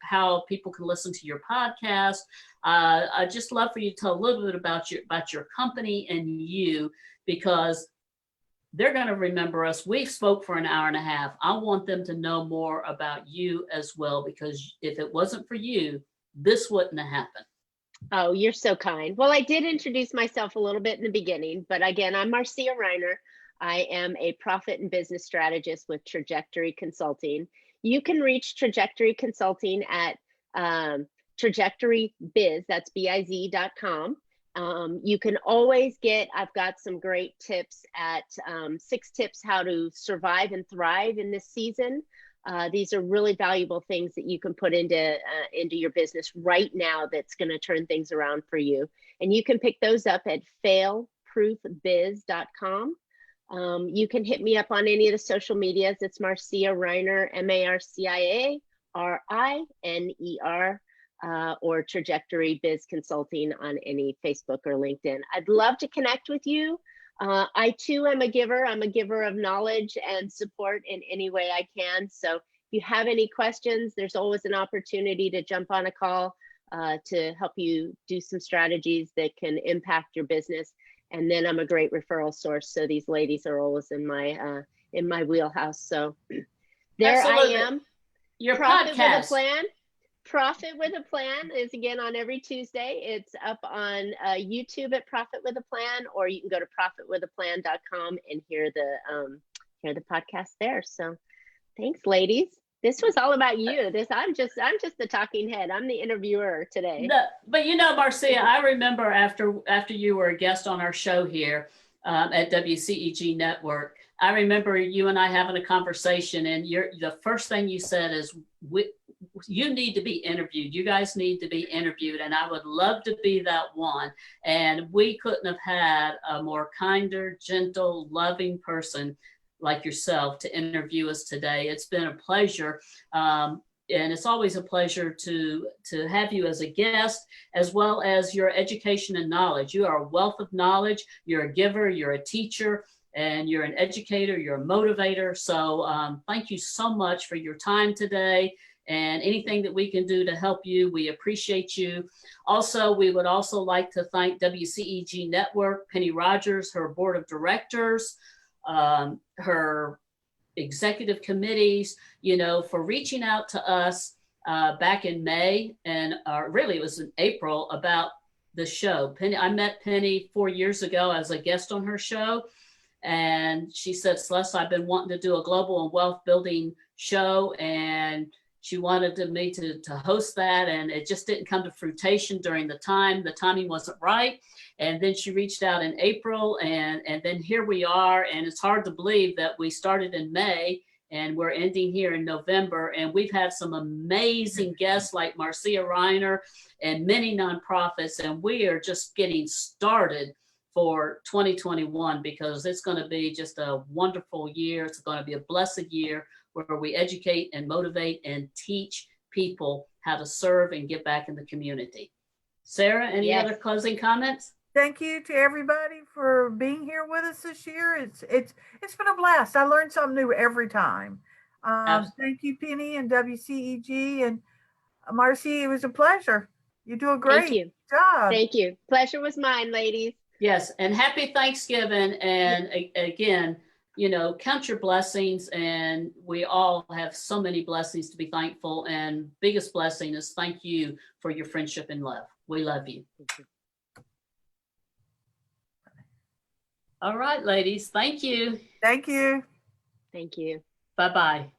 how people can listen to your podcast. I'd just love for you to tell a little bit about your company and you, because they're going to remember us. We spoke for an hour and a half. I want them to know more about you as well, because if it wasn't for you, this wouldn't have happened. Oh, you're so kind. Well, I did introduce myself a little bit in the beginning, but again, I'm Marcia Riner. I am a profit and business strategist with Trajectory Consulting. You can reach Trajectory Consulting at trajectorybiz, that's biz.com. You can always I've got some great tips at 6 tips how to survive and thrive in this season. These are really valuable things that you can put into your business right now that's going to turn things around for you. And you can pick those up at failproofbiz.com. You can hit me up on any of the social medias. It's Marcia Riner, MarciaRiner, or Trajectory Biz Consulting on any Facebook or LinkedIn. I'd love to connect with you. I too am a giver. I'm a giver of knowledge and support in any way I can. So if you have any questions, there's always an opportunity to jump on a call to help you do some strategies that can impact your business. And then I'm a great referral source. So these ladies are always in my wheelhouse. So there Absolutely. I am. Your Profit podcast. with a Plan. Profit with a Plan is again on every Tuesday. It's up on YouTube at Profit with a Plan, or you can go to profitwithaplan.com and hear the podcast there. So thanks, ladies. This was all about you. I'm just the talking head. I'm the interviewer today. No, but Marcia, I remember after you were a guest on our show here at WCEG Network, I remember you and I having a conversation, and the first thing you said is, you need to be interviewed. You guys need to be interviewed. And I would love to be that one. And we couldn't have had a more kinder, gentle, loving person like yourself to interview us today. It's been a pleasure. And it's always a pleasure to have you as a guest, as well as your education and knowledge. You are a wealth of knowledge. You're a giver, you're a teacher, and you're an educator, you're a motivator. So thank you so much for your time today. And anything that we can do to help you, we appreciate you. Also, we would also like to thank WCEG Network, Penny Rogers, her board of directors, her executive committees, for reaching out to us back in May, and really it was in April, about the show. Penny, I met Penny 4 years ago as a guest on her show. And she said, Celeste, I've been wanting to do a global and wealth building show, and she wanted me to host that, and it just didn't come to fruition during the time. The timing wasn't right. And then she reached out in April, and then here we are. And it's hard to believe that we started in May and we're ending here in November. And we've had some amazing guests like Marcia Riner and many nonprofits. And we are just getting started for 2021, because it's going to be just a wonderful year. It's going to be a blessed year where we educate and motivate and teach people how to serve and give back in the community. Sarah, any other closing comments? Thank you to everybody for being here with us this year. It's been a blast. I learned something new every time. Thank you, Penny and WCEG, and Marcia. It was a pleasure. You do a great job. Thank you. Pleasure was mine, ladies. Yes, and happy Thanksgiving. And again, count your blessings, and we all have so many blessings to be thankful. And biggest blessing is thank you for your friendship and love. We love you. All right, ladies. Thank you. Thank you. Thank you. Bye-bye.